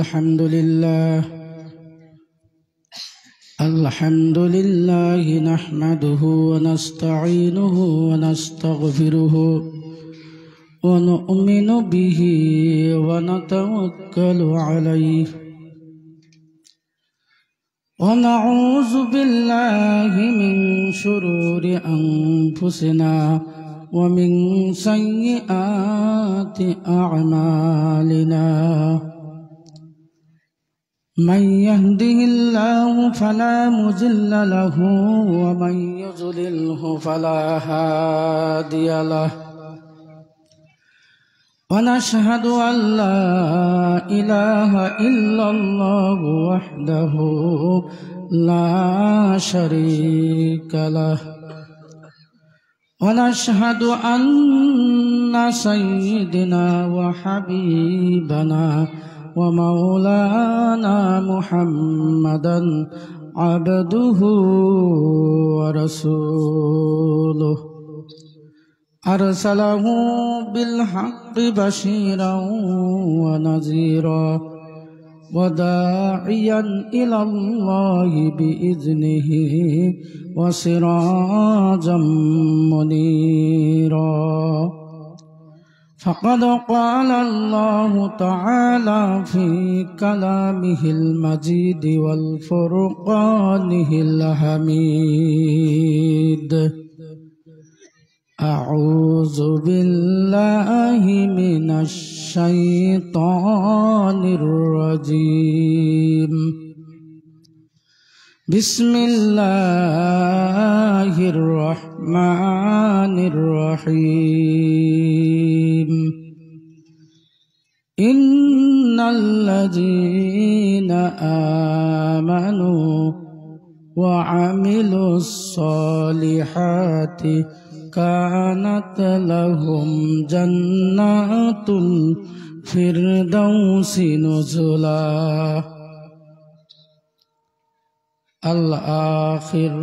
الحمد لله نحمده ونستعينه ونستغفره ونؤمن به ونتوكل عليه ونعوذ بالله من شرور أنفسنا ومن سيئات أعمالنا من يهده الله فلا مضل له ومن يضلله فلا هادي له ونشهد أن لا إله إلا الله وحده لا شريك له ونشهد أن سيدنا وحبيبنا ومولانا محمدا عبده ورسوله أرسله بالحق بشيرا ونذيرا وداعيا إلى الله بإذنه وسراجا منيرا فقد قال الله تعالى في كلامه المجيد والفرقانه الحميد أعوذ بالله من الشيطان الرجيم بسم الله الرحمن الرحيم إن الذين آمنوا وعملوا الصالحات كانت لهم جنات الفردوس نزلا الآخر.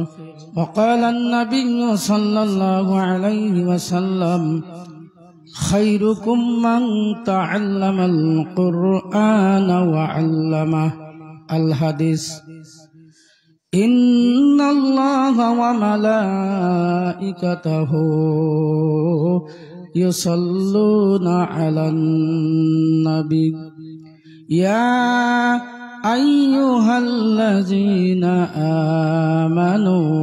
وقال النبي صلى الله عليه وسلم خيركم من تعلم القرآن وعلمه. الحديث. إن الله وملائكته يصلون على النبي يا أيها الذين آمنوا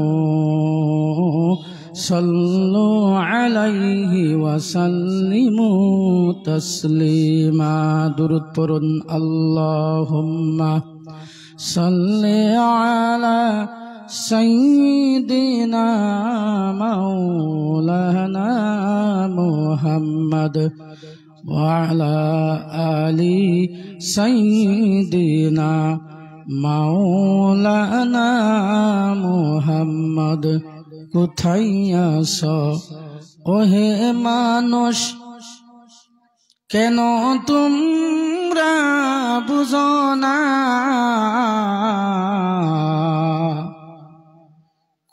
صلوا عليه وسلموا تسليما. درود পড়ুন। اللهم صل على سيدنا مولانا محمد وعلى آل سيدنا مولانا محمد। কোথায় আছো ওহে মানুষ, কেন তোমরা বুঝো না?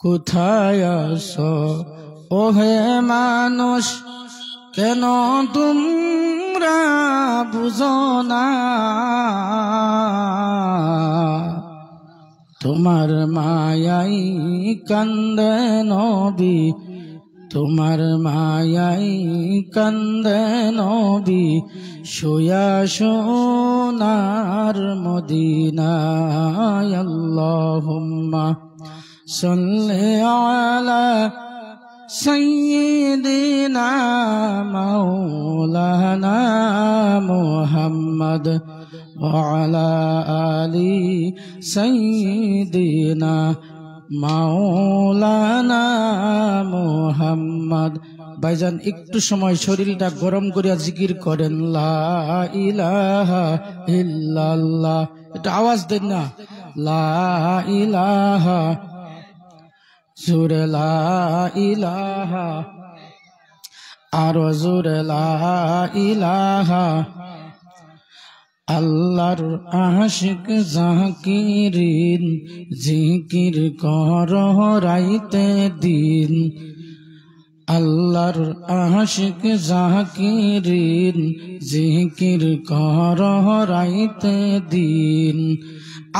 কোথায় আছো ওহে মানুষ, কেন তোমরা বুঝো না? তোমার মায়াই কান্দে নবী, তোমার মায়াই কান্দে নবী, শুয়া সোনার মদিনায়। আল্লাহুম্মা সাল্লি আলা সাইয়্যিদিনা মাওলানা মুহাম্মদ ওয়া আলা আলি সাইয়্যিদিনা মাওলানা মুহাম্মদ। ভাইজান একটু সময় শরীরটা গরম করিয়া জিকির করেন লা ইলাহা ইল্লাল্লাহ। এটা আওয়াজ দেন না, লা ইলাহা, জোরে লা ইলাহা, আরো জোরে লা ইলাহা। আল্লাহর আশিক আল্লাহর আশিক জাকিরিন জিকির কর রাইতে দিন।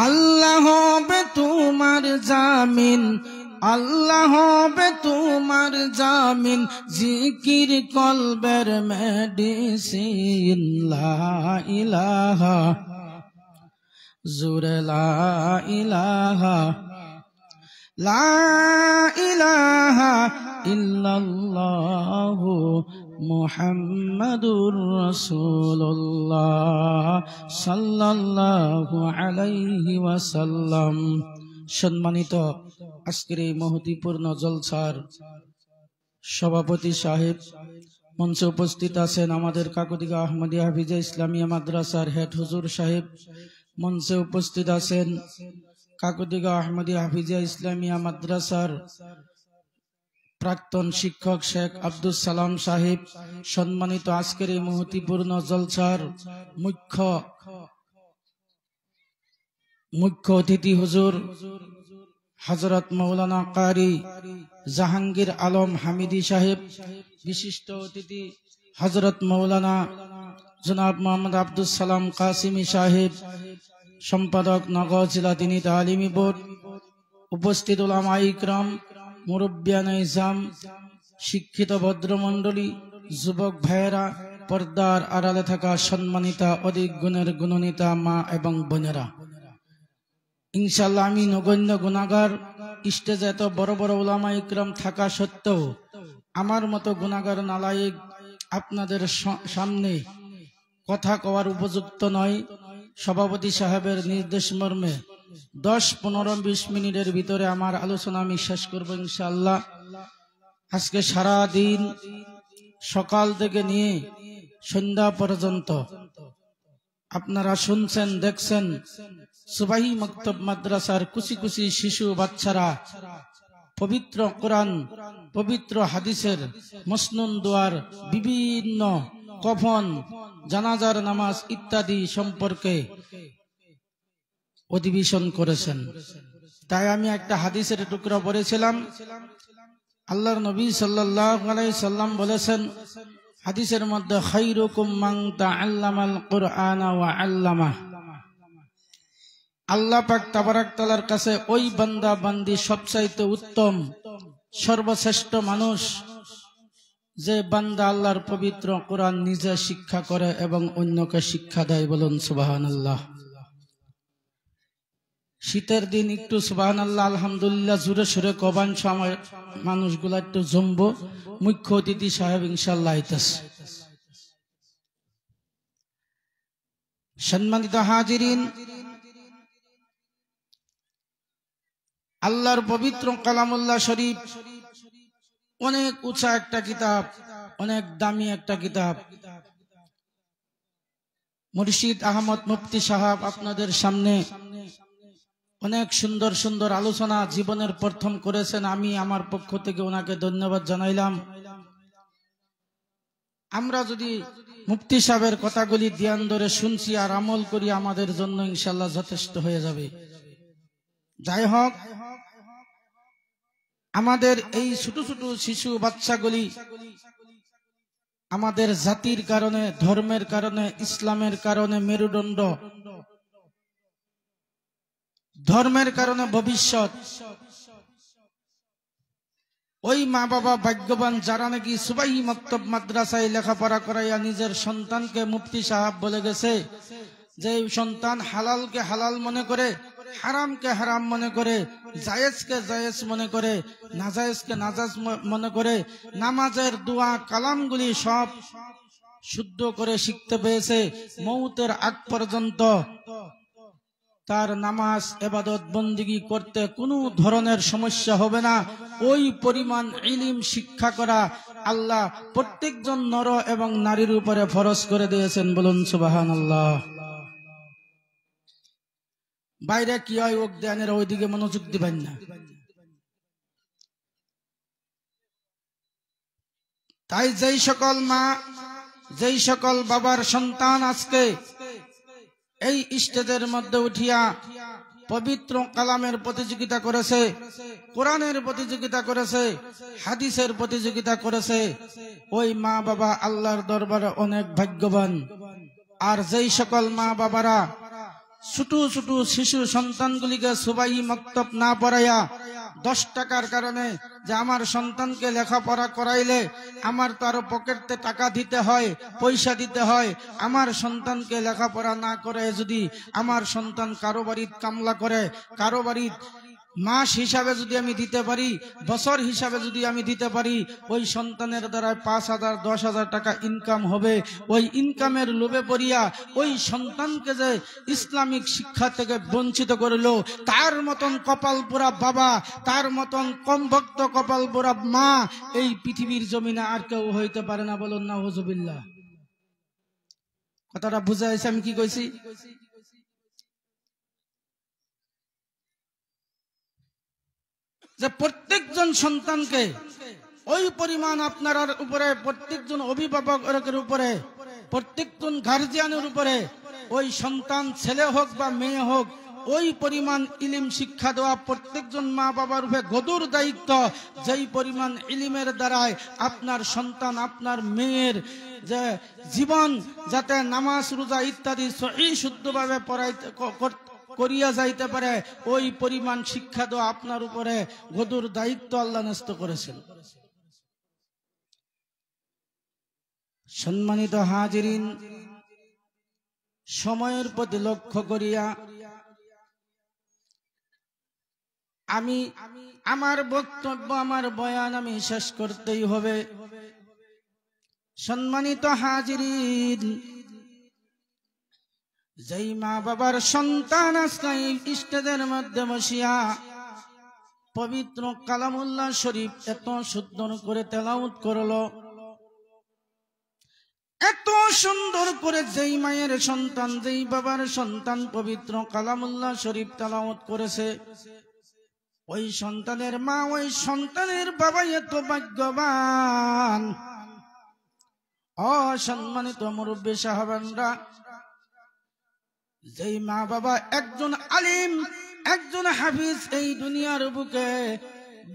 আল্লাহ হবে তোমার জামিন, আল্লাহ হবে তোমার জামিন, জিকির কলবের মেডিসিন। লা ইলাহা জুরে লা ইলাহা, লা ইলাহা ইল্লাল্লাহু মুহাম্মাদুর রাসূলুল্লাহ সাল্লাল্লাহু আলাইহি ওয়াসাল্লাম। সম্মানিত আজকের এই মহতিপূর্ণ জলসার সভাপতি সাহেব, মঞ্চে উপস্থিত আছেন আমাদের কাকদিঘা আহমদিয়া হাফিজা ইসলামিয়া মাদ্রাসার হেড হুজুর সাহেব, মঞ্চে উপস্থিত আছেন কাকদিঘা আহমদিয়া হাফিজা ইসলামিয়া মাদ্রাসার প্রাক্তন শিক্ষক শেখ আব্দুল সালাম সাহেব। সম্মানিত আজকের এই মহতিপূর্ণ জলসার মুখ্য অতিথি হুজুর হযরত মাওলানা কারি জাহাঙ্গীর আলম হামিদি সাহেব, বিশিষ্ট অতিথি হযরত মাওলানা জনাব মোহাম্মদ আব্দুল সালাম কাসিমি সাহেব, সম্পাদক নগর জেলা দিনী তালিমি বোর্ড, উপস্থিত উলামা ইকরাম, মুরব্বিয়ানে ইজাম, শিক্ষিত ভদ্রমণ্ডলী, যুবক ভাইয়েরা, পর্দার আড়ালে থাকা সম্মানিতা অধিক গুণের গুণনীতা মা এবং বোনেরা, ইনশাআল্লাহ আমি নগণ্য গুনাহগার। স্টেজে এত বড় বড় উলামা ইকরাম থাকা সত্ত্বেও আমার মতো গুনাহগার নালায়েক আপনাদের সামনে কথা কওয়ার উপযুক্ত নয়। সভাপতি সাহেবের নির্দেশ মর্মে 10-15-20 মিনিটের ভিতরে আমার আলোচনা আমি শেষ করব ইনশাআল্লাহ। আজকে সারা দিন সকাল থেকে নিয়ে সন্ধ্যা পর্যন্ত আপনারা শুনছেন, দেখছেন, সুবাহি মক্তব মাদ্রাসার কুচি কুচি শিশু বাচ্চারা পবিত্র কোরআন, পবিত্র হাদিসের মসনুন দোয়ার বিভিন্ন কফন, জানাজার নামাজ ইত্যাদি সম্পর্কে অধিবেশন করেছেন। তাই আমি একটা হাদিসের টুকরা পড়েছিলাম। আল্লাহর নবী সাল্লাল্লাহু আলাইহি সাল্লাম বলেছেন হাদিসের মধ্যে, খায়রুকুম মান তাআল্লামাল কুরআনা ওয়া আল্লামাহ। আল্লাহ পাক তাবারাক তাআলার কাছে ওই বান্দা বান্দি সবচাইতে উত্তম, সর্বশ্রেষ্ঠ মানুষ যে বান্দা আল্লাহর পবিত্র কোরআন নিজে শিক্ষা করে এবং অন্যকে শিক্ষা দেয়। বলুন সুবহানাল্লাহ। শীতের দিন একটু সুবহানাল্লাহ আলহামদুলিল্লাহ জোরে সোরে কবান, সময় মানুষগুলা একটু জমবো। মুখ্য অতিথি সাহেব ইনশাআল্লাহ আইতাছে। সম্মানিত হাজিরিন, আল্লাহর পবিত্র কালামুল্লাহ শরীফ অনেক উঁচা একটা কিতাব, অনেক দামি একটা কিতাব। মুর্শিদ আহমদ মুফতি সাহেব আপনাদের সামনে অনেক সুন্দর সুন্দর আলোচনা জীবনের প্রথম করেছেন। আমি আমার পক্ষ থেকে ওনাকে ধন্যবাদ জানাইলাম। আমরা যদি মুফতি সাহেবের কথাগুলি ধ্যান ধরে শুনছি আর আমল করি, আমাদের জন্য ইনশাআল্লাহ যথেষ্ট হয়ে যাবে। যাই হোক, আমাদের এই ছোট ছোট শিশু বাচ্চাগুলি আমাদের জাতির কারণে, ধর্মের কারণে, ইসলামের কারণে মেরুদণ্ড, ধর্মের কারণে ভবিষ্যৎ। ওই মা বাবা ভাগ্যবান যারা নাকি সুবাহি মক্তব মাদ্রাসায় লেখাপড়া করাইয়া নিজের সন্তানকে, মুফতি সাহেব বলে গেছে যে সন্তান হালালকে হালাল মনে করে, হারামকে হারাম মনে করে, জায়েজকে জায়েজ মনে করে, নাজায়েজকে নাজায়েজ মনে করে, নামাজের দোয়া কালামগুলি সব শুদ্ধ করে শিখতে পেয়েছে। মৌতের আগ পর্যন্ত তার নামাজ ইবাদত বন্দেগী করতে কোনো ধরনের সমস্যা হবে না। ওই পরিমাণ ইলম শিক্ষা করা আল্লাহ প্রত্যেকজন নর এবং নারীর উপরে ফরজ করে দিয়েছেন। বলুন সুবহানাল্লাহ। বাইরে কি হয় ওক ধ্যানের ওইদিকে মনোযোগ দিবেন না। তাই যেই সকল মা, যেই সকল বাবার সন্তান আজকে এই স্টেজের মধ্যে উঠিয়া পবিত্র কালামের প্রতিযোগিতা করেছে, কোরআনের প্রতিযোগিতা করেছে, হাদিসের প্রতিযোগিতা করেছে, ওই মা বাবা আল্লাহর দরবারে অনেক ভাগ্যবান। আর যেই সকল মা বাবারা ছোট ছোট শিশু সন্তানগুলিকে সুবাই মক্তব না পড়াইয়া 10 টাকার কারণে যে আমার সন্তানকে লেখাপড়া করাইলে আমার তো আরো পকেটে টাকা দিতে হয়, পয়সা দিতে হয়, আমার সন্তানকে লেখাপড়া না করে যদি আমার সন্তান কারো বাড়িতে কামলা করে, কারো বাড়িতে মাস হিসাবে যদি আমি দিতে পারি, বছর হিসাবে যদি আমি দিতে পারি, ওই সন্তানের দ্বারা 5,000 10,000 টাকা ইনকাম হবে। ওই ইনকামের লোভে পড়িয়া ওই সন্তানকে যে ইসলামিক শিক্ষা থেকে বঞ্চিত করলো, তার মতন কপাল পোড়া বাবা, তার মতন কম ভক্ত কপাল পোড়া মা এই পৃথিবীর জমিনে আর কেউ হইতে পারে না। বলুন নাউজুবিল্লাহ। কথাটা বুঝাইছে আমি কি কইছি? যে প্রত্যেকজন সন্তানকে ওই পরিমাণ আপনার উপরে, প্রত্যেকজন অভিভাবকের উপরে, প্রত্যেকজন গার্জিয়ানের উপরে ওই সন্তান ছেলে হোক বা মেয়ে হোক ওই পরিমাণ ইলিম শিক্ষা দেওয়া প্রত্যেকজন মা বাবার উপরে গদুর দায়িত্ব। যেই পরিমাণ ইলিমের দ্বারায় আপনার সন্তান, আপনার মেয়ের যে জীবন যাতে নামাজ রোজা ইত্যাদি সহিহ শুদ্ধভাবে পড়াইতে করিয়া যাইতে পারে, ওই পরিমাণ শিক্ষা দেওয়া আপনার উপরে গদুর দায়িত্ব আল্লাহ ন্যস্ত করেছেন। সম্মানিত হাজিরিন, সময়ের প্রতি লক্ষ্য করিয়া আমি আমার বক্তব্য, আমার বয়ান আমি শেষ করতেই হবে। সম্মানিত হাজিরিন, যেই মা বাবার সন্তান আজকে স্টেজের মধ্যে বসিয়া পবিত্র কালামুল্লাহ শরীফ এত সুন্দর করে তেলাওয়াত করলো, এত সুন্দর করে যেই মায়ের সন্তান, যেই বাবার সন্তান পবিত্র কালামুল্লাহ শরীফ তেলাওয়াত করেছে, ওই সন্তানের মা, ওই সন্তানের বাবা এত ভাগ্যবান। অসম্মানিত মুরব্বী সাহাবানরা, যেই মা বাবা একজন আলিম, একজন হাফিজ এই দুনিয়ার বুকে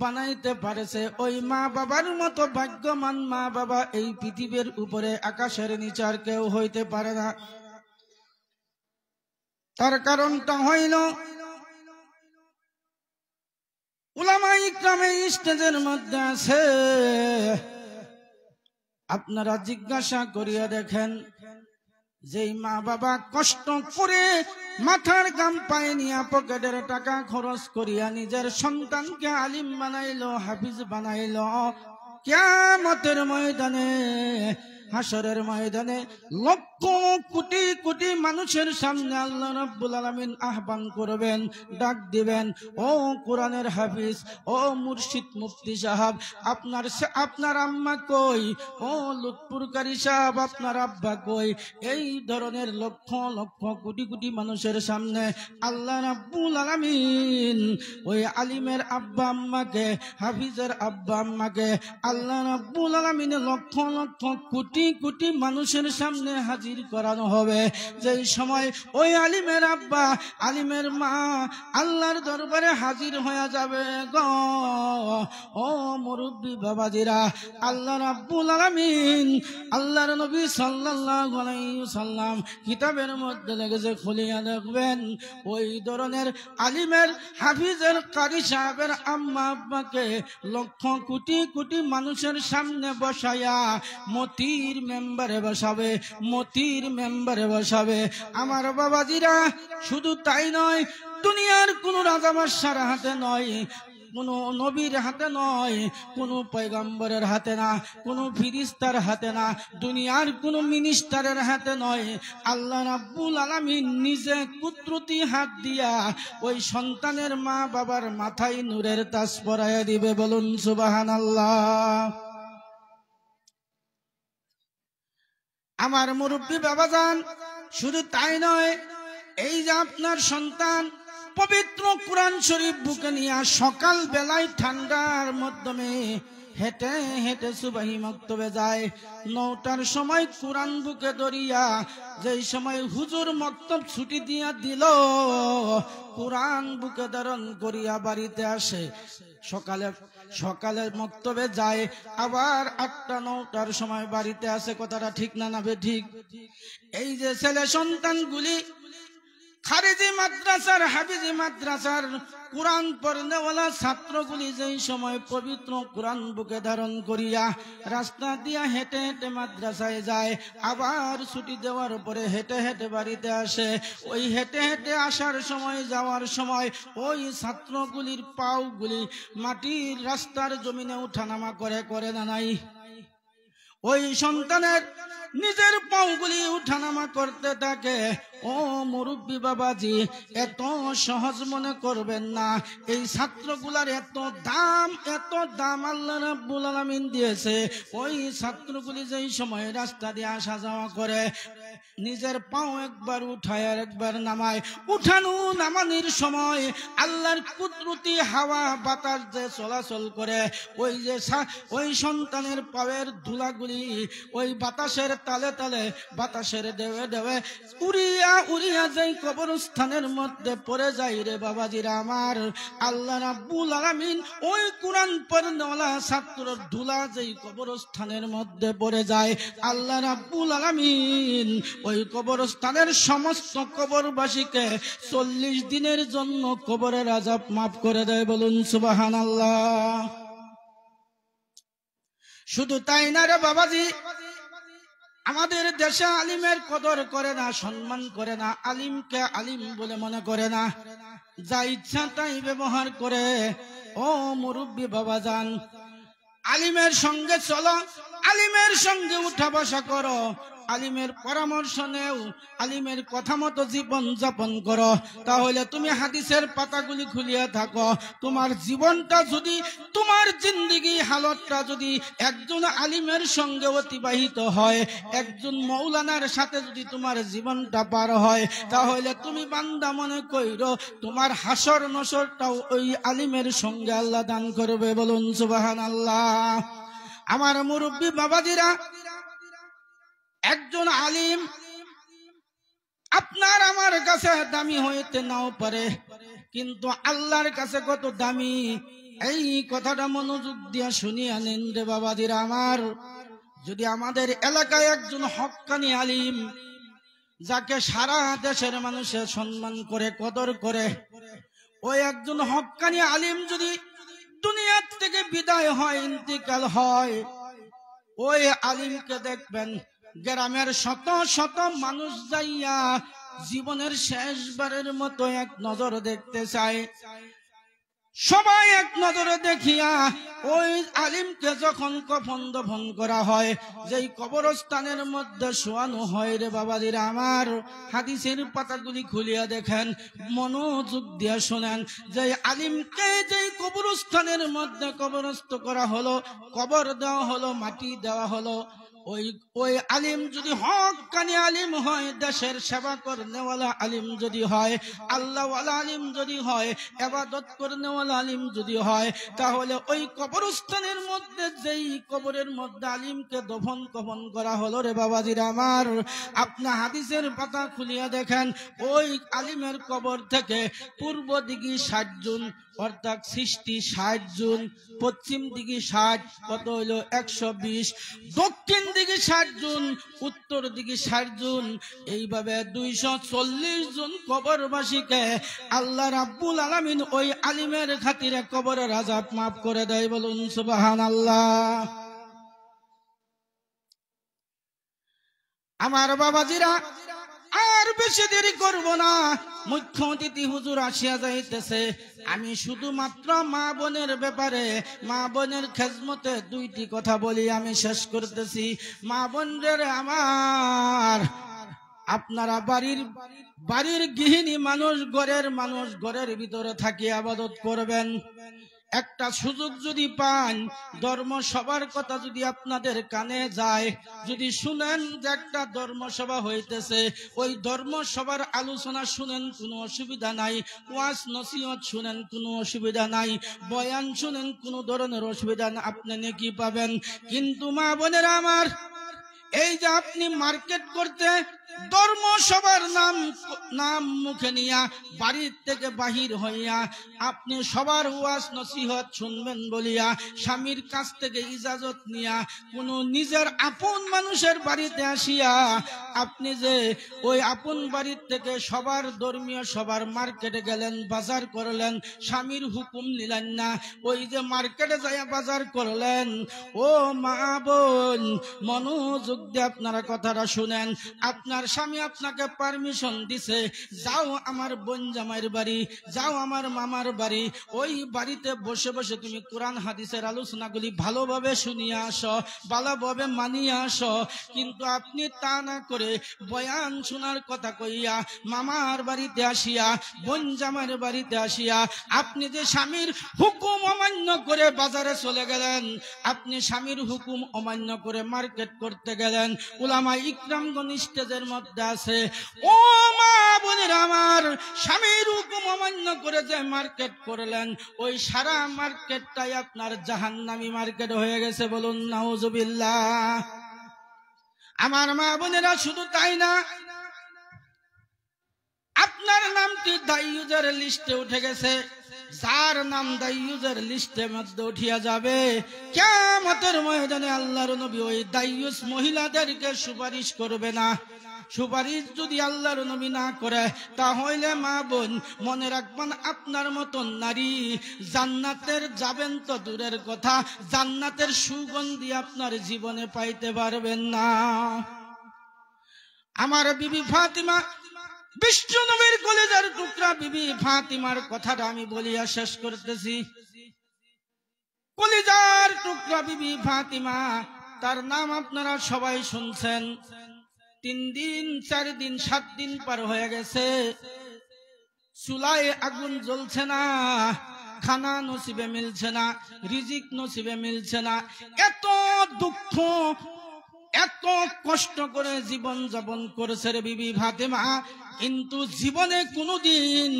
বানাইতে পারেছে, ওই মা বাবার মতো ভাগ্যবান মা বাবা এই পৃথিবীর উপরে আকাশের নিচে আর কেউ হইতে পারে না। তার কারণটা হইল উলামা ইকরামে স্টেজের মধ্যে আছে, আপনারা জিজ্ঞাসা করিয়া দেখেন, যেই মা বাবা কষ্ট করে মাথার গাম পায়ে নিয়া পকেটের টাকা খরচ করিয়া নিজের সন্তানকে আলিম বানাইলো, হাফিজ বানাইলো, কিয়ামতের ময়দানে, হাসরের ময়দানে লক্ষ কোটি কোটি মানুষের সামনে আল্লাহ রাব্বুল আলামিন আহ্বান করবেন, ডাক দিবেন, ও কোরআনের হাফিজ, ও মুর্শিদ মুফতি সাহেব, আপনার আম্মা কই? ও লুৎফুর কারি সাহেব, আপনার আব্বা কই? এই ধরনের লক্ষ লক্ষ কোটি কোটি মানুষের সামনে আল্লাহ রাব্বুল আলামিন ওই আলিমের আব্বা আম্মাকে, হাফিজের আব্বা আম্মাকে আল্লাহ রাব্বুল আলামিন লক্ষ লক্ষ কোটি কোটি মানুষের সামনে হাজির করানো হবে। যেই সময় ওই আলিমের আব্বা, আলিমের মা আল্লাহর দরবারে হাজির হয়ে যাবে গো, ও মুরব্বী বাবাজিরা, আল্লাহ রাব্বুল আলামিন, আল্লাহর নবী সাল্লাল্লাহু আলাইহি ওয়াসাল্লাম কিতাবের মধ্যে লেগেছে, খুলিয়া দেখবেন ওই ধরনের আলিমের, হাফিজের, কারি সাহেবের আম্মা আব্বাকে লক্ষ কোটি কোটি মানুষের সামনে বসায়া মতির মেম্বারে বসাবে, মতির মেম্বারে বসাবে। আমার বাবাজিরা, শুধু তাই নয়, দুনিয়ার কোন রাজা বাদশার হাতে নয়, কোন নবীর হাতে নয়, কোন পয়গম্বরের হাতে না, কোন ফিরিস্তার হাতে না, দুনিয়ার কোন মিনিস্টারের হাতে নয়, আল্লাহ রাব্বুল আলামিন নিজে কুদরতি হাত দিয়া ওই সন্তানের মা বাবার মাথায় নূরের তাজ পরাইয়া দিবে। বলুন সুবহানাল্লাহ। আমার মুরব্বী বাবাজান, শুধু তাই নয়, এই যে আপনার সন্তান পবিত্র কোরআন শরীফ বুকে নিয়ে সকাল বেলায় ঠান্ডার মাধ্যমে হেঁটে হেঁটে সুবহি মক্তবে যায়। 9টার সময় কোরআন বুকে ধরিয়া যেই সময় হুজুর মক্তব ছুটি দিয়া দিল, কোরআন বুকে ধারণ করিয়া বাড়িতে আসে। সকালে মক্তবে যায়, আবার 8টা-9টার সময় বাড়িতে আসে। কথাটা ঠিক না না ঠিক? এই যে ছেলে সন্তানগুলি খারিজি মাদ্রাসার, হাফিজি মাদ্রাসার কোরআন পড়নেওয়ালা ছাত্রগুলি যেই সময় পবিত্র কোরআন বুকে ধারণ করিয়া রাস্তা দিয়া হেঁটে হেঁটে মাদ্রাসায় যায়, আবার ছুটি দেওয়ার পরে হেঁটে হেঁটে বাড়িতে আসে। ওই হেঁটে হেঁটে আসার সময়, যাওয়ার সময় ওই ছাত্রগুলির পাওগুলি মাটির রাস্তার জমিনে উঠানামা করে না নাই? ওই সন্তানের নিজের পাওগুলি উঠানামা করতে থাকে। ও মুরব্বী বাবাজি, এত সহজ মনে করবেন না। এই ছাত্রগুলার এত দাম আল্লাহ রাব্বুল আলামিন দিয়েছে। ওই ছাত্রগুলি যেই সময় রাস্তা দিয়ে আসা যাওয়া করে, নিজের পাও একবার উঠায় আর একবার নামায়। উঠানো নামানির সময় আল্লাহর কুদরতি হাওয়া বাতাস যে চলাচল করে, ওই সন্তানের পায়ের ধুলাগুলি ওই বাতাসের তালে তালে, বাতাসের দেওয়ে দেওয়ে উড়িয়া যেই কবরস্থানের মধ্যে পড়ে যায় রে বাবাজিরা আমার, আল্লাহ রাব্বুল আলামিন ওই কোরআন পড়নেওয়ালা ছাত্রর ধুলা যেই কবরস্থানের মধ্যে পড়ে যায়, আল্লাহ রাব্বুল আলামিন ওই কবরস্থানের সমস্ত কবরবাসীকে 40 দিনের জন্য কবরের আযাব মাফ করে দেয়। বলুন সুবহানাল্লাহ। শুধু তাই না রে বাবাজি, আমাদের দেশে আলিমের কদর করে না, সম্মান করে না, আলিমকে আলিম বলে মনে করে না, যা ইচ্ছা তাই ব্যবহার করে। ও মুরব্বী বাবাজান, আলিমের সঙ্গে চলো, আলিমের সঙ্গে উঠা বসা করো, আলিমের পরামর্শ নেও, আলিমের কথা মতো জীবন যাপন করো। তাহলে তুমি হাদিসের পাতাগুলি খুলিয়া থাকো। তোমার জীবনটা যদি, তোমার জিন্দেগি হালতটা যদি একজন আলিমের সঙ্গে অতিবাহিত হয়, একজন মৌলানার সাথে যদি তোমার জীবনটা পার হয়, তাহলে তুমি বান্দা মনে কইরো তোমার হাসর নসরটাও ওই আলিমের সঙ্গে আল্লাহ দান করবে। বলুন সুবহানাল্লাহ। আমার মুরব্বী বাবাজিরা, একজন আলিম আপনার আমার কাছে দামি হইতে নাও পারে, কিন্তু আল্লাহর কাছে কত দামি, এই কথাটা মনোযোগ দিয়া শুনিয়া নেন রে বাবাজিরা আমার। যদি আমাদের এলাকায় একজন হক্কানি আলিম, যাকে সারা দেশের মানুষের সম্মান করে, কদর করে, ওই একজন হক্কানি আলিম যদি দুনিয়ার থেকে বিদায় হয়, ইন্তিকাল হয়, ওই আলিমকে দেখবেন গ্রামের শত শত মানুষ যাইয়া জীবনের শেষবারের মতো এক নজর দেখতে চায়। সবাই এক নজরে দেখিয়া ওই আলিমকে যখন কফন দফন করা হয়, যেই কবরস্থানের মধ্যে শোয়ানো হয় রে বাবাজিরা আমার, হাদিসের পাতাগুলি খুলিয়া দেখেন, মনোযোগ দিয়া শোনেন, যে আলিমকে যেই কবরস্থানের মধ্যে কবরস্থ করা হলো, কবর দেওয়া হলো, মাটি দেওয়া হলো, ওই আলিম যদি হক্কানি আলিম হয়, দেশের সেবা করনেওয়ালা আলিম যদি হয়, আল্লাহওয়ালা আলিম যদি হয়, ইবাদত করনেওয়ালা আলিম যদি হয়, তাহলে ওই কবরস্থানের মধ্যে, যেই কবরের মধ্যে আলিমকে দফন কফন করা হলো রে বাবাজিরা আমার, আপনি হাদিসের পাতা খুলিয়া দেখেন, ওই আলিমের কবর থেকে পূর্ব দিকে 60 জন, অর্থাৎ 60 জন, পশ্চিম দিকে 60, কত হইল 120, দক্ষিণ দিকে 60 জন, উত্তর দিকে 60 জন, এইভাবে 240 জন কবরবাসীকে আল্লাহ রাব্বুল আলামিন ওই আলিমের খাতিরে কবরের আযাব মাফ করে দেয়। বলুন সুবহানাল্লাহ। আমার বাবাজিরা, আর বেশি দেরি করব না, মুখ্য অতিথি হুজুর আসিয়া যাইতেছে। আমি শুধুমাত্র মা বোনের ব্যাপারে, মা বোনের খেজমতে 2টি কথা বলি, আমি শেষ করতেছি। মা বোনদের আমার, আপনারা বাড়ির গৃহিণী মানুষ, ঘরের মানুষ, ঘরের ভিতরে থাকি ইবাদত করবেন। একটা সুযোগ যদি পান, ধর্ম সভার কথা যদি আপনাদের কানে যায়, যদি শুনেন যে একটা ধর্ম সভা হইতেছে, ওই ধর্ম সভার আলোচনা শুনেন, কোনো অসুবিধা নাই। ওয়াজ নসিহত শুনেন, কোনো অসুবিধা নাই। বয়ান শুনেন, কোনো ধরনের অসুবিধা না, আপনি নেকি পাবেন। কিন্তু মা বোনেরা আমার, এই যে আপনি মার্কেট করতে ধর্ম সবার নাম মুখে নিয়া বাড়ির থেকে বাহির হইয়া আপনি সবার ওয়াজ নসিহত শুনবেন বলিয়া স্বামীর কাছ থেকে ইজাজত নিয়া কোন নিজের আপন মানুষের বাড়িতে আসিয়া আপনি যে ওই আপন বাড়ির থেকে সবার ধর্মীয় সবার মার্কেটে গেলেন, বাজার করলেন, স্বামীর হুকুম নিলেন না, ওই যে মার্কেটে যাইয়া বাজার করলেন, ও মা বোন মনোযোগ দিয়ে আপনারা কথাটা শুনেন। আপনার স্বামী আপনাকে পারমিশন দিছে, যাও আমার বোন জামাইয়ের বাড়ি, যাও আমার মামার বাড়ি, ওই বাড়িতে বসে বসে তুমি কোরআন হাদিসের আলোচনাগুলি ভালোভাবে শুনিয়ে আসো, ভালোভাবে মানিয়ে আসো। কিন্তু আপনি তা না করে বয়ান শোনার কথা কইয়া মামার বাড়িতে আসিয়া, বোন জামাইয়ের বাড়িতে আসিয়া আপনি যে স্বামীর হুকুম অমান্য করে বাজারে চলে গেলেন, আপনি স্বামীর হুকুম অমান্য করে মার্কেট করতে গেলেন। উলামা ইকরামগণ স্টেজের মধ্যে আছে, ও মা বোনেরা আমার, স্বামীর হুকুম অমান্য করে যে মার্কেট করলেন, ওই সারা মার্কেটটাই আপনার জাহান্নামী মার্কেট হয়ে গেছে। বলুন নাউজুবিল্লাহ। আমার মা বোনেরা, শুধু তাই না, আপনার নামটি দায়ুজের লিস্টে উঠে গেছে। যার নাম দায়ুজের লিস্টের মধ্যে উঠিয়া যাবে, কিয়ামতের ময়দানে আল্লাহর নবী ওই দায়ুস মহিলাদেরকে সুপারিশ করবে না। সুপারিশ যদি আল্লাহর নবী না করে, তাহলে মা বোন মনে রাখবেন, আপনার মতন নারী জান্নাতের যাবেন তো দূরের কথা, জান্নাতের সুগন্ধি আপনার জীবনে পাইতে পারবেন না। আমার বিবি ফাতিমা, বিষ্ণু নবীর কলিজার টুকরা বিবি ফাতিমার কথাটা আমি বলিয়া শেষ করতেছি। কলিজার টুকরা বিবি ফাতিমা, তার নাম আপনারা সবাই শুনছেন। 3 দিন 4 দিন 7 দিন পার হয়ে গেছে, চুলায় আগুন জ্বলছে না, খানা নসিবে মিলছে না, রিজিক নসিবে মিলছে না। এত দুঃখ, এত কষ্ট করে জীবন যাপন করেছে রে বিবি ফাতেমা, কিন্তু জীবনে কোনোদিন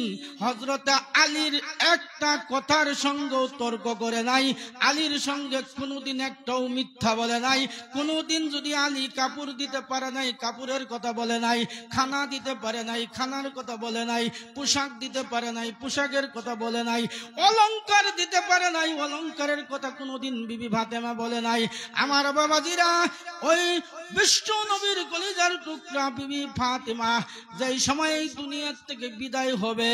হযরত আলীর একটা কথার সঙ্গে তর্ক করে নাই, আলীর সঙ্গে কোনোদিন একটাও মিথ্যা বলে নাই। কোনোদিন যদি আলী কাপড় দিতে পারে নাই, কাপড়ের কথা বলে নাই, খানা দিতে পারে নাই, খানার কথা বলে নাই, পোশাক দিতে পারে নাই, পোশাকের কথা বলে নাই, অলংকার দিতে পারে নাই, অলংকারের কথা কোনোদিন বিবি ফাতেমা বলে নাই। আমার বাবাজিরা, ওই বিষ্ণু নবীর কলিজার টুকরা বিবি ফাতেমা যেই সময় এই দুনিয়া থেকে বিদায় হবে,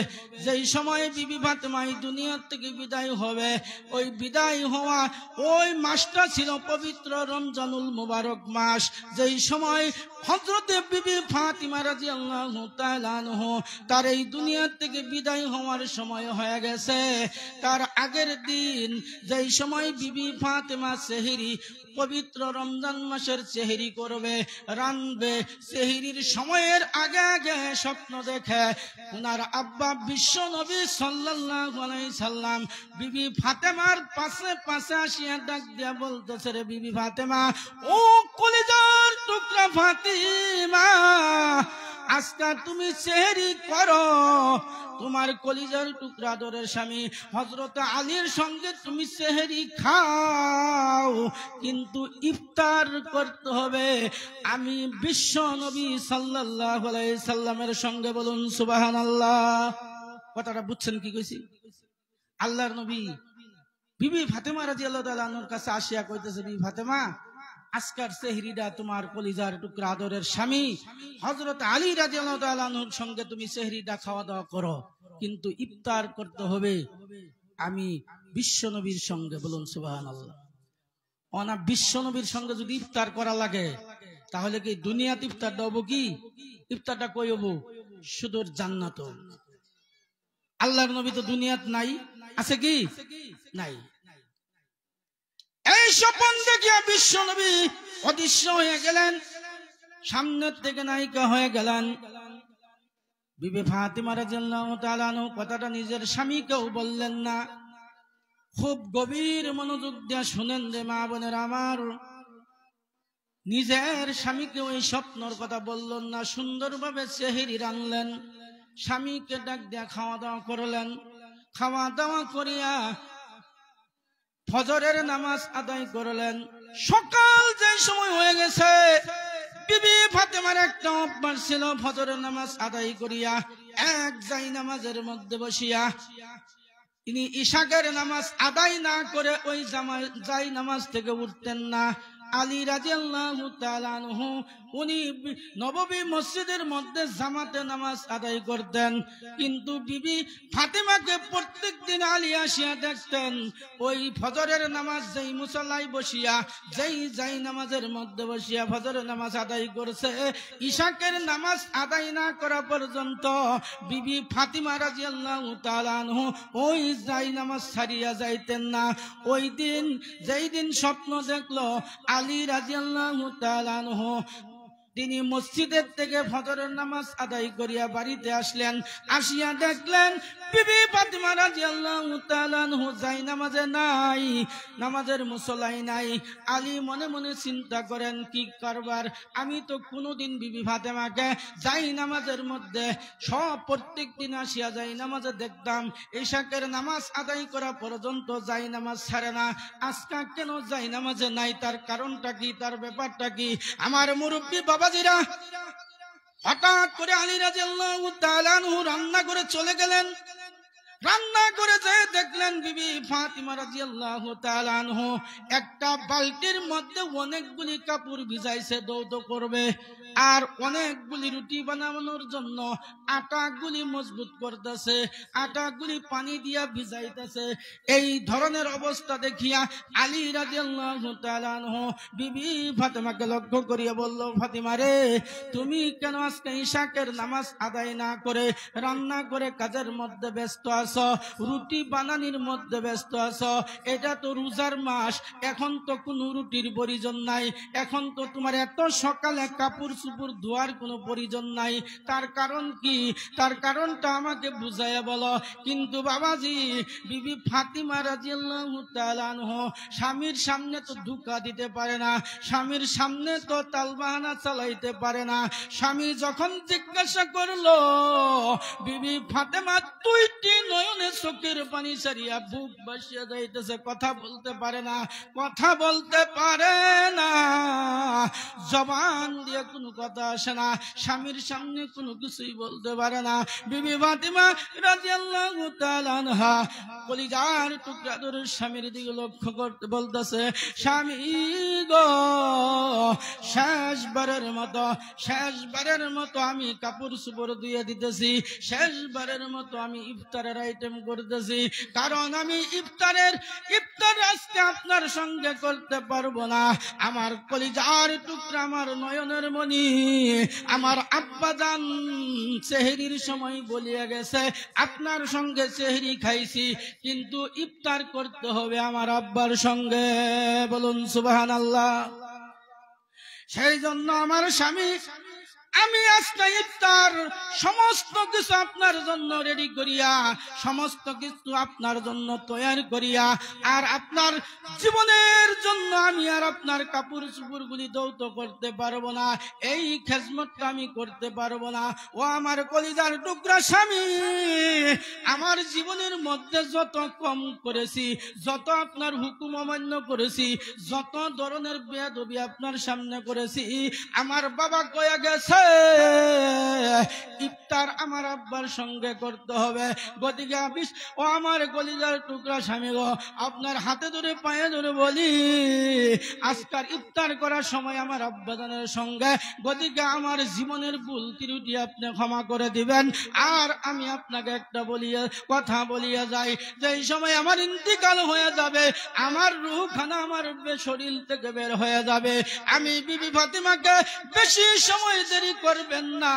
যেই সময় বিবি ফাতেমা এই দুনিয়া থেকে বিদায় হবে, ওই বিদায় হওয়া ওই মাসটা ছিল পবিত্র রমজানুল মুবারক মাস। যেই সময় হযরতে বিবি ফাতিমা রাদিয়াল্লাহু তাআলা আনহা তার এই দুনিয়া থেকে বিদায় হওয়ার সময় হয়ে গেছে, তার আগের দিন যেই সময় বিবি ফাতিমা সেহরি, পবিত্র রমজান মাসের সেহরি করবে, রানবে, সেহরির সময়ের আগে আগে স্বপ্ন দেখে ওনার আব্বা বিশ্ব নবী সাল্লাল্লাহু আলাইহি সাল্লাম বিবি ফাতেমার পাশে পাশে আসিয়া ডাক দিয়া বলতেছে, রে বিবি ফাতেমা, ও কলিজার টুকরা ফাতিমা, আজকে তুমি সেহরি করো, তোমার কলিজার টুকরা আদরের স্বামী হযরত আলীর সঙ্গে তুমি সেহরি খাও, কিন্তু ইফতার করতে হবে আমি বিশ্ব নবী সাল্লাল্লাহু আলাইহি সাল্লামের সঙ্গে। বলুন সুবহানাল্লাহ। কথাটা বুঝছেন কি কইছি? আল্লাহর নবী বিবি ফাতেমা রাদিয়াল্লাহু তাআলা আনহার কাছে আসিয়া কইতেছে, বিবি ফাতেমা, আজকের সেহরিটা তোমার কলিজার টুকরা আদরের স্বামী হযরত আলী রাদিয়াল্লাহু তাআলা আনহুর সঙ্গে তুমি সেহরিটা খাওয়া দাওয়া করো, কিন্তু ইফতার করতে হবে আমি বিশ্ব নবীর সঙ্গে। বলুন সুবহানাল্লাহ। অনা বিশ্ব নবীর সঙ্গে যদি ইফতার করা লাগে, তাহলে কি দুনিয়াতে ইফতারটা হবো? কি ইফতারটা কই হবো? সুদূর জান্নাত। আল্লাহর নবী তো দুনিয়াত নাই, আছে কি? নাই। এই স্বপ্ন দেখিয়া বিশ্ব নবী অদৃশ্য হয়ে গেলেন, সামনের থেকে নায়িকা হয়ে গেলেন। বিবি ফাতিমা রাদিয়াল্লাহু তাআলা আনহা কথাটা নিজের স্বামীকেও বললেন না, খুব গভীর মনোযোগ দিয়ে শুনেন রে মা বোনের আমার। নিজের স্বামীকে ওই স্বপ্নর কথা বললেন না, সুন্দরভাবে সেহরি রানলেন, স্বামীকে ডাক দিয়া খাওয়া দাওয়া করলেন। খাওয়া দাওয়া করিয়া ফজরের নামাজ আদায় করলেন। সকাল যে সময় হয়ে গেছে, বিবি ফাতেমার একটা অভ্যাস ছিল, ফজরের নামাজ আদায় করিয়া এক জাই নামাজের মধ্যে বসিয়া তিনি ইশাকের নামাজ আদায় না করে ওই জাই নামাজ থেকে উঠতেন না। আলী রাদিয়াল্লাহু তাআলা আনহু উনি নববী মসজিদের মধ্যে জামাতে নামাজ আদায় করতেন, কিন্তু বিবি ফাতেমাকে প্রত্যেকদিন আলী আসিয়া দেখতেন ওই ফজরের নামাজ যেই মুসল্লায় বসিয়া যেই নামাজের মধ্যে বসিয়া ফজরের নামাজ আদায় করছে, ইশাকের নামাজ আদায় না করা পর্যন্ত বিবি ফাতিমা রাদিয়াল্লাহু তাআলা আনহু ওই যাই নামাজ ছাড়িয়া যাইতেন না। ওই দিন যেই দিন স্বপ্ন দেখলো আলী রাদিয়াল্লাহু তাআলা আনহু, তিনি মসজিদের থেকে ফজরের নামাজ আদায় করিয়া বাড়িতে আসলেন। আসিয়া দেখলেন বিবি ফাতিমা রাদিয়াল্লাহু তাআলা আনহু যাই নামাজে নাই, নামাজের মুসল্লাই নাই। আলী মনে মনে চিন্তা করেন কি কারবার, আমি তো কোনোদিন বিবি ফাতেমাকে যাই নামাজের মধ্যে প্রত্যেক দিন আসিয়া যাই নামাজে দেখতাম, ইশাকের নামাজ আদায় করা পর্যন্ত যাই নামাজ ছাড়ে না, আজকে কেন যাই নামাজে নাই? তার কারণটা কি, তার ব্যাপারটা কি? আমার মুরব্বী বাবাজিরা, হঠাৎ করে আলী রাদিয়াল্লাহু তাআলা আনহু রান্না করে চলে গেলেন। রান্না করে যে দেখলেন বিবি ফাতিমা রাদিয়াল্লাহু তাআলা আনহু একটা বালতির মধ্যে অনেকগুলি কাপড় ভিজাইছে দৌত করবে, আর অনেকগুলি রুটি বানানোর জন্য আটাগুলি মজবুত করতেছে, আটাগুলি পানি দিয়া ভিজাইতেছে। এই ধরনের অবস্থা দেখিয়া আলী রাদিয়াল্লাহু তাআলা আনহু বিবি ফাতেমাকে লক্ষ্য করিয়া বলল, ফাতিমা রে, তুমি কেন আজকে ইশাকের নামাজ আদায় না করে রান্না করে কাজের মধ্যে ব্যস্ত আছো, রুটি বানানির মধ্যে ব্যস্ত আছো? এটা তো রোজার মাস, এখন তো কোনো রুটির প্রয়োজন নাই, এখন তো তোমার এত সকালে কাপড় চুপড় ধোয়ার কোনো প্রয়োজন নাই। তার কারণ কি? তার কারণটা আমাকে বুঝাইয়া বলো। কিন্তু বাবাজি, বিবি ফাতিমা রাদিয়াল্লাহু তাআলা আনহু স্বামীর সামনে তো ধোঁকা দিতে পারে না, স্বামীর সামনে তো তালবাহানা চালাইতে পারে না। স্বামী যখন জিজ্ঞাসা করলো, বিবি ফাতেমা দুইটি নয়নে চোখের পানি সারিয়া বুক বাসিয়া যাইতেছে, কথা বলতে পারে না, কথা বলতে পারে না, জবান দিয়ে কোনো কথা আসে না, স্বামীর সামনে কোনো কিছুই বলতে পারে না। বিবি ফাতিমা রাদিয়াল্লাহু তাআলা আনহা কলিজার টুকরা ধরে স্বামীর দিকে লক্ষ্য করতে বলতেছে, স্বামী গো, শেষবারের মতো আমি কাপড় চোপড় ধুয়ে দিতেছি, শেষবারের মতো আমি ইফতারের আইটেম করতেছি, কারণ আমি ইফতার আজকে আপনার সঙ্গে করতে পারবো না। আমার কলিজার টুকরা, আমার নয়নের মণি, আমার আব্বাজান সেহরির সময় বলিয়া গেছে আপনার সঙ্গে সেহরি খাইছি, কিন্তু ইফতার করতে হবে আমার আব্বার সঙ্গে। বলুন সুবহানাল্লাহ। সেই জন্য আমার স্বামী, আমি আজকে ইফতার সমস্ত কিছু আপনার জন্য রেডি করিয়া, সমস্ত কিছু আপনার জন্য তৈরি করিয়া, আর আপনার জীবনের জন্য আমি আর আপনার কাপড় চুপড় গুলি দৌত করতে পারবো না, এই খেজমতটা আমি করতে পারবো না। ও আমার কলিজার টুকরা স্বামী, আমার জীবনের মধ্যে যত কম করেছি, যত আপনার হুকুম অমান্য করেছি, যত ধরনের বেয়াদবি আপনার সামনে করেছি, আমার বাবা কয়ে গেছে ইফতার আমার আব্বার সঙ্গে করতে হবে। গতিকে ও আমার কলিজার টুকরা স্বামী গো, আপনার হাতে ধরে পায়ে ধরে বলি, আজকাল ইফতার করার সময় আমার আব্বাজানের সঙ্গে, গতিকে আমার জীবনের ভুল ত্রুটি আপনি ক্ষমা করে দিবেন। আর আমি আপনাকে একটা কথা বলিয়া যাই, যে এই সময় আমার ইন্তিকাল হয়ে যাবে, আমার রূহখানা আমার শরীর থেকে বের হয়ে যাবে, আমি বিবি ফাতিমাকে বেশি সময় দেরি করবেন না,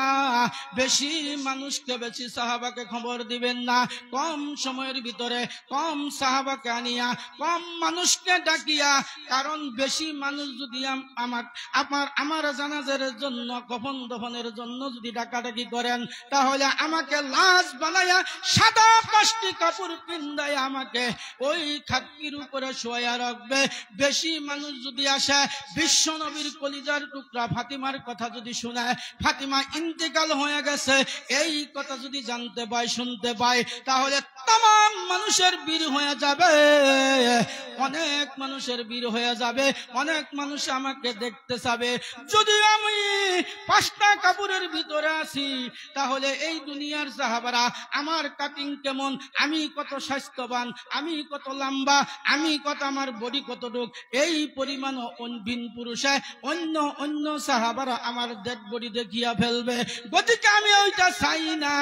বেশি মানুষকে বেশি সাহাবাকে খবর দিবেন না। কম সময়ের ভিতরে কম সাহাবাকে আনিয়া কম মানুষকে ডাকিয়া, কারণ বেশি মানুষ যদি আমার জানাজার জন্য কফন দফনের জন্য যদি ডাকাডাকি করেন, তাহলে আমাকে লাশ বানায়া সাদা 5টি কাপড় পিন্দায় আমাকে ওই খাটকির উপরে শোয়া রাখবে। বেশি মানুষ যদি আসে, বিশ্ব নবীর কলিজার টুকরা ফাতিমার কথা যদি শোনায়, ফাতিমা ইন্তেকাল হয়ে গেছে এই কথা যদি জানতে পায়, শুনতে পায়, তাহলে तमाम মানুষের বীর হয়ে যাবে, অনেক মানুষের বীর হয়ে যাবে, অনেক মানুষ আমাকে দেখতে যাবে। যদি আমি 5টা কাপড়ের ভিতরে আছি, তাহলে এই দুনিয়ার সাহাবারা আমার কাটিং কেমন, আমি কত স্বাস্থ্যবান, আমি কত লম্বা, আমি কত, আমার বডি কতটুক, এই পরিমাণ ভিন পুরুষে অন্য সাহাবারা আমার ডেড বডি দেখিয়া ফেলবে। গতিকে আমি ওইটা চাই না।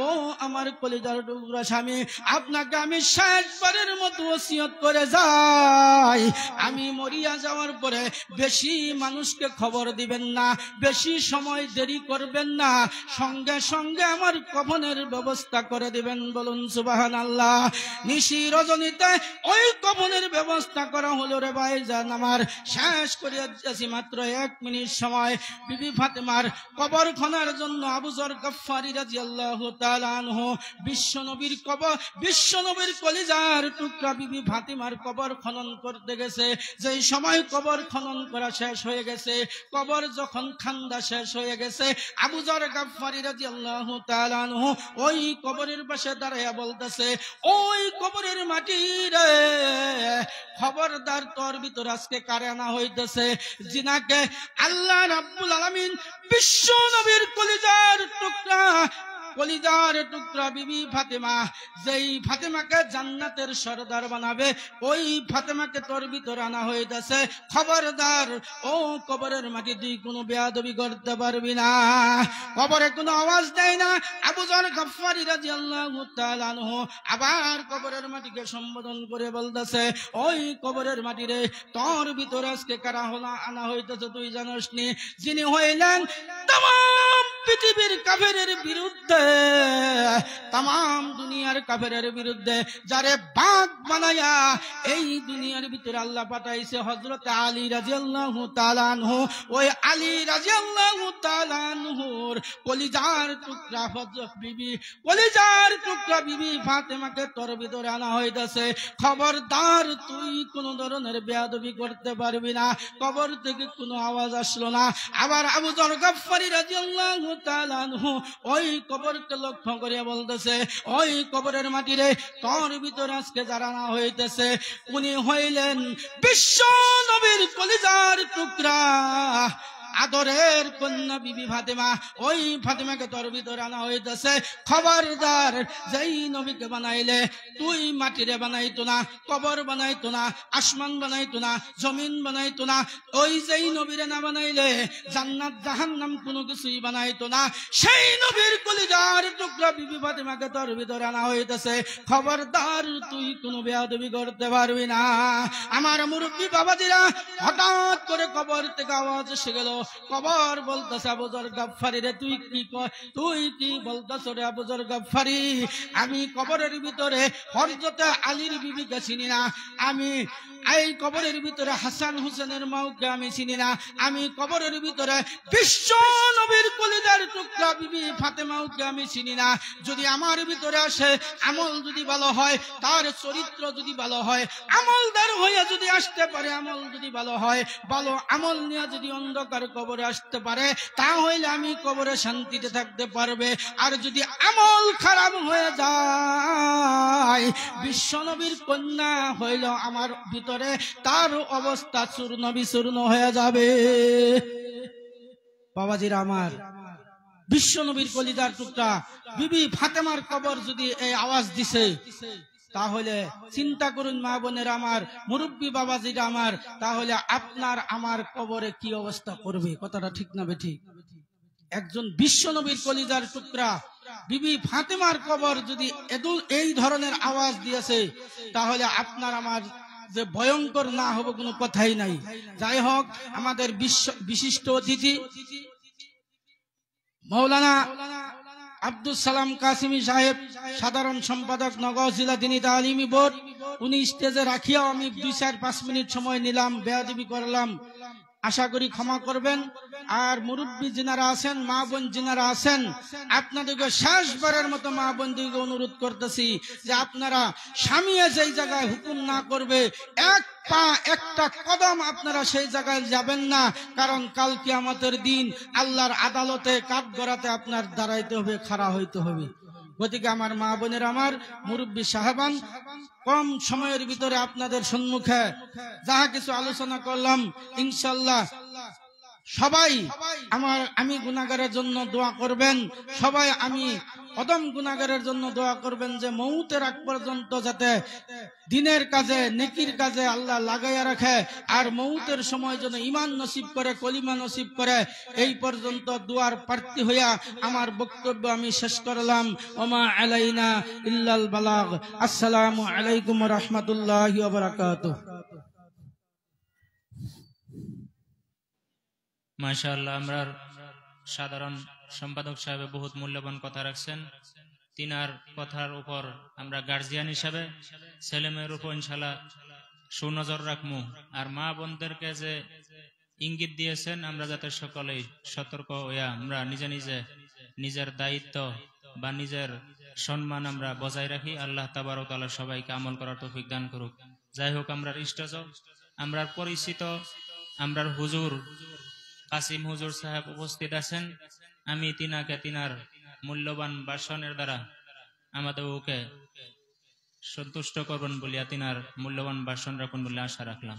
ও আমার কলিজার টুকরা স্বামী, আপনাকে আমি শেষবারের মতো ওসিয়ত করে যাই, আমি মরিয়া যাওয়ার পরে বেশি মানুষকে খবর দিবেন না, বেশি সময় দেরি করবেন না, সঙ্গে সঙ্গে আমার কফনের ব্যবস্থা করে দিবেন। বলুন সুবহানাল্লাহ। নিশি রজনীতে ওই কফনের ব্যবস্থা করা হলো রে ভাইজান আমার। শেষ করে যাচ্ছি, মাত্র 1 মিনিট সময়। বিবি ফাতেমার কবর খনার জন্য আবু যর গফফারী রাদিয়াল্লাহু তাআলা আনহু বিশ্বনবীর কলিজার টুকরা বিবি ফাতিমার কবর খনন করতে গেছে। যেই সময় কবর খনন করা শেষ হয়ে গেছে, কবর যখন খান্দা শেষ হয়ে গেছে, আবু যর গফফারী রাদিয়াল্লাহু তাআলা আনহু ওই কবরের পাশে দাঁড়ায়া বলতেছে, ওই কবরের মাটি রে, খবরদার তোর ভিতর আজকে কারে আনা হইতেছে, জিনাকে আল্লাহ রাব্বুল আলামিন বিশ্ব নবীর কলিজার টুকরা বিবি ফাতেমা, যেই ফাতেমাকে জান্নাতের সরদার বানাবে, ওই ফাতেমাকে তোর ভিতর আনা হইতেছে। খবরদার ও কবরের মাটি, তুই কোনো বেয়াদবি করতে পারবি না। কবরে কোনো আওয়াজ দেয় না। আবু যর গফফারী রাদিয়াল্লাহু তাআলা আনহু আবার কবরের মাটিকে সম্বোধন করে বলতেছে, ওই কবরের মাটি রে, তোর ভিতর আজকে কারা আনা হইতেছে তুই জানোস নি? যিনি হইলেন तमाम পৃথিবীর কাফেরের বিরুদ্ধে, तमाम দুনিয়ার কাফেরের বিরুদ্ধে যারে বাঘ বানায়া এই দুনিয়ার ভিতরে আল্লাহ পাঠাইছে, হযরত আলী রাদিয়াল্লাহু তাআলা আনহু। ওই আলী রাদিয়াল্লাহু তাআলা আনহুর কলিজার টুকরা বিবি ফাতেমাকে তোর ভিতরে আনা হইতাছে। খবরদার তুই কোন ধরনের বেয়াদবি করতে পারবি না। কবর থেকে কোনো আওয়াজ আসলো না। আবার আবু যর গফফারী রাদিয়াল্লাহু তাআলা আনহু ওই কবরকে লক্ষ্য করে বলতেছে, ওই কবরের মাটি রে, তোর ভিতর আজকে যারা আনা হইতেছে, উনি হইলেন বিশ্ব নবীর কলিজার টুকরা আদরের কন্যা বিবি ফাতেমা। ওই ফাতেমাকে তোর ভিতরে আনা হইতেছে। খবরদার, যেই নবীকে বানাইলে তুই মাটিরে বানাইতো না, কবর বানাইতো না, আসমান বানাইতো না, জমিন বানাইতো না, ওই যেই নবীরে না বানাইলে জান্নাত জাহান্নাম কোনো কিছুই বানাইতো না, সেই নবীর কলিজার টুকরা বিবি ফাতেমাকে তোর ভিতরে আনা হইতেছে। খবরদার, তুই কোনো বেয়াদবি করতে পারবি না। আমার মুরব্বী বাবাজিরা, হঠাৎ করে কবর থেকে আওয়াজ এসে গেল। কবর বলতেছে, আবু যর গফফারী রে, তুই কি বলতেছ রে আবু যর গফফারী? আমি কবরের ভিতরে হযরত আলীর বিবিকে চিনি না, আমি এই কবরের ভিতরে হাসান হুসেনের মাওকে আমি চিনি না, আমি কবরের ভিতরে বিশ্ব নবীর কলিজার টুকরা বিবি ফাতেমাকে আমি চিনি না। যদি আমার ভিতরে আসে, আমল যদি ভালো হয়, তার চরিত্র যদি ভালো হয়, আমলদার হয়ে যদি আসতে পারে, আমল যদি ভালো হয়, ভালো আমল নিয়ে যদি অন্ধকার কবরে আসতে পারে, তাহলে আমি কবরে শান্তিতে থাকতে পারবে। আর যদি আমল খারাপ হয়ে যায়, বিশ্ব নবীর কন্যা হইল আমার ভিতরে, তার অবস্থা চূর্ণ বিচূর্ণ হয়ে যাবে। বাবাজিরা আমার, বিশ্ব নবীর কলিজার টুকরা বিবি ফাতেমার কবর যদি এই আওয়াজ দিছে, তাহলে চিন্তা করুন মা বোনের আমার, মুরব্বী বাবাজিরা আমার, তাহলে আপনার আমার কবরে কি অবস্থা করবে? কথাটা ঠিক না বেঠিক? একজন বিশ্ব নবীর কলিজার টুকরা বিবি ফাতেমার কবর যদি এই ধরনের আওয়াজ দিয়েছে, তাহলে আপনার আমার যে ভয়ঙ্কর না হবে কোনো কথাই নাই। যাই হোক, আমাদের বিশিষ্ট অতিথি মাওলানা আব্দুল সালাম কাসিমি সাহেব, সাধারণ সম্পাদক নগর জেলা দিনী তালিমি বোর্ড, উনি স্টেজে রাখিয়াও আমি 2-4-5 মিনিট সময় নিলাম, বেয়াদবি করলাম, আশা করি ক্ষমা করবেন। আর মুরব্বী যিনারা আছেন, মা বোন যিনারা আছেন, আপনাদেরকে শেষবারের মতো মা বোনদেরকে অনুরোধ করতেছি যে আপনারা স্বামী যেই জায়গায় হুকুম না করবে, এক পা একটা কদম আপনারা সেই জায়গায় যাবেন না, কারণ কাল কিয়ামতের দিন আল্লাহর আদালতে কাঠগড়াতে আপনার দাঁড়াইতে হবে, খাড়া হইতে হবে। গতিকে আমার মা বোনের, আমার মুরব্বী সাহেবান, কম সময়ের ভিতরে আপনাদের সম্মুখে যাহা কিছু আলোচনা করলাম, ইনশাল্লাহ সবাই আমি গুনাহগারের জন্য দোয়া করবেন, সবাই আমি অদম গুনাহগারের জন্য দোয়া করবেন যে মৌতের আগ পর্যন্ত যাতে দিনের কাজে, নেকির কাজে আল্লাহ লাগাইয়া রাখে, আর মৌতের সময় যেন ঈমান নসিব করে, কলিমা নসিব করে। এই পর্যন্ত দুয়ার প্রার্থী হইয়া আমার বক্তব্য আমি শেষ করলাম। ওমা আলাইনা ইল্লাল বালাগ। আসসালামু আলাইকুম ওয়া রাহমাতুল্লাহি ওয়া বারাকাতুহু। মাশাআল্লাহ, আমরা সাধারণ সম্পাদক সাহেব বহুত মূল্যবান কথা রাখছেন। তিনার কথার উপর আমরা গার্জিয়ান হিসাবে ছেলেমেয়ের উপর ইনশাআল্লাহ সুনজর রাখবো। আর মা বোনদেরকে যে ইঙ্গিত দিয়েছেন, আমরা যাতে সকলেই সতর্ক হইয়া আমরা নিজের দায়িত্ব বা নিজের সম্মান আমরা বজায় রাখি। আল্লাহ তাবারক ওয়া তাআলা সবাইকে আমল করার তৌফিক দান করুক। যাই হোক, আমরা ইষ্টজ, আমরা পরিচিত, আমরা হুজুর কাসিম হুজুর সাহেব উপস্থিত আছেন। আমি তিনার মূল্যবান ভাষণের দ্বারা আমাদের ওকে সন্তুষ্ট করবেন বলিয়া তিনার মূল্যবান ভাষণ রাখুন বলে আশা রাখলাম।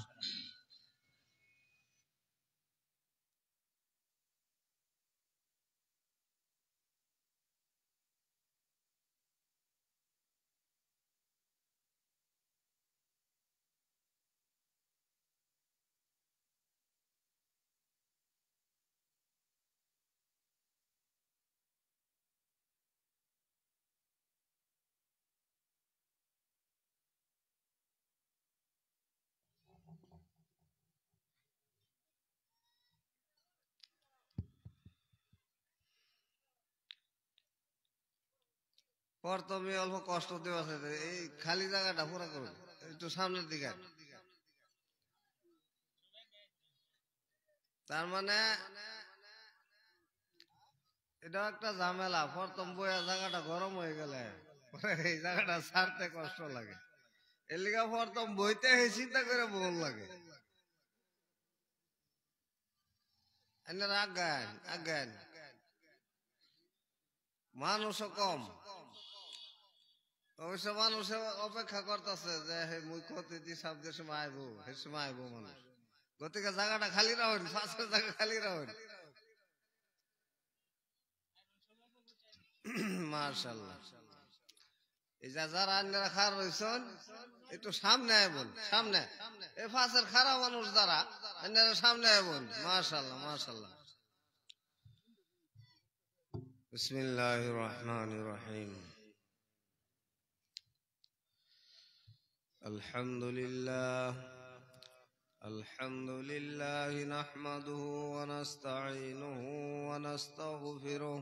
প্রথমে অল্প কষ্ট দেওয়া আছে, এই খালি জায়গাটা পুরা করুন, একটু সামনের দিকে। তার মানে এটা একটা ঝামেলা, প্রথম বইয়া জায়গাটা গরম হয়ে গেলে এই জায়গাটা ছাড়তে কষ্ট লাগে। এর লিগা প্রথম বইতে চিন্তা করে বল লাগে। আজ্ঞান মানুষও কম, অবশ্য মানুষ অপেক্ষা করতেছে যে মুই অতিথি সাহেবদের সময় আইবো, সে সময় আইবো মানুষ। গতিকে জায়গাটা খালি রাখুন, পাঁচের জায়গা খালি রাখুন। মাশাআল্লাহ। এই যারা আন্নারা খার রয়েছেন একটু সামনে আইবুন, সামনে এই পাঁচের খারাপ মানুষ যারা আন্নারা সামনে আইবুন। মাশাআল্লাহ মাশাআল্লাহ। বিসমিল্লাহির রহমানির রহিম। আলহামদুলিল্লাহ নাহমাদুহু ওয়া নাস্তাঈনুহু ওয়া নাস্তাগফিরুহ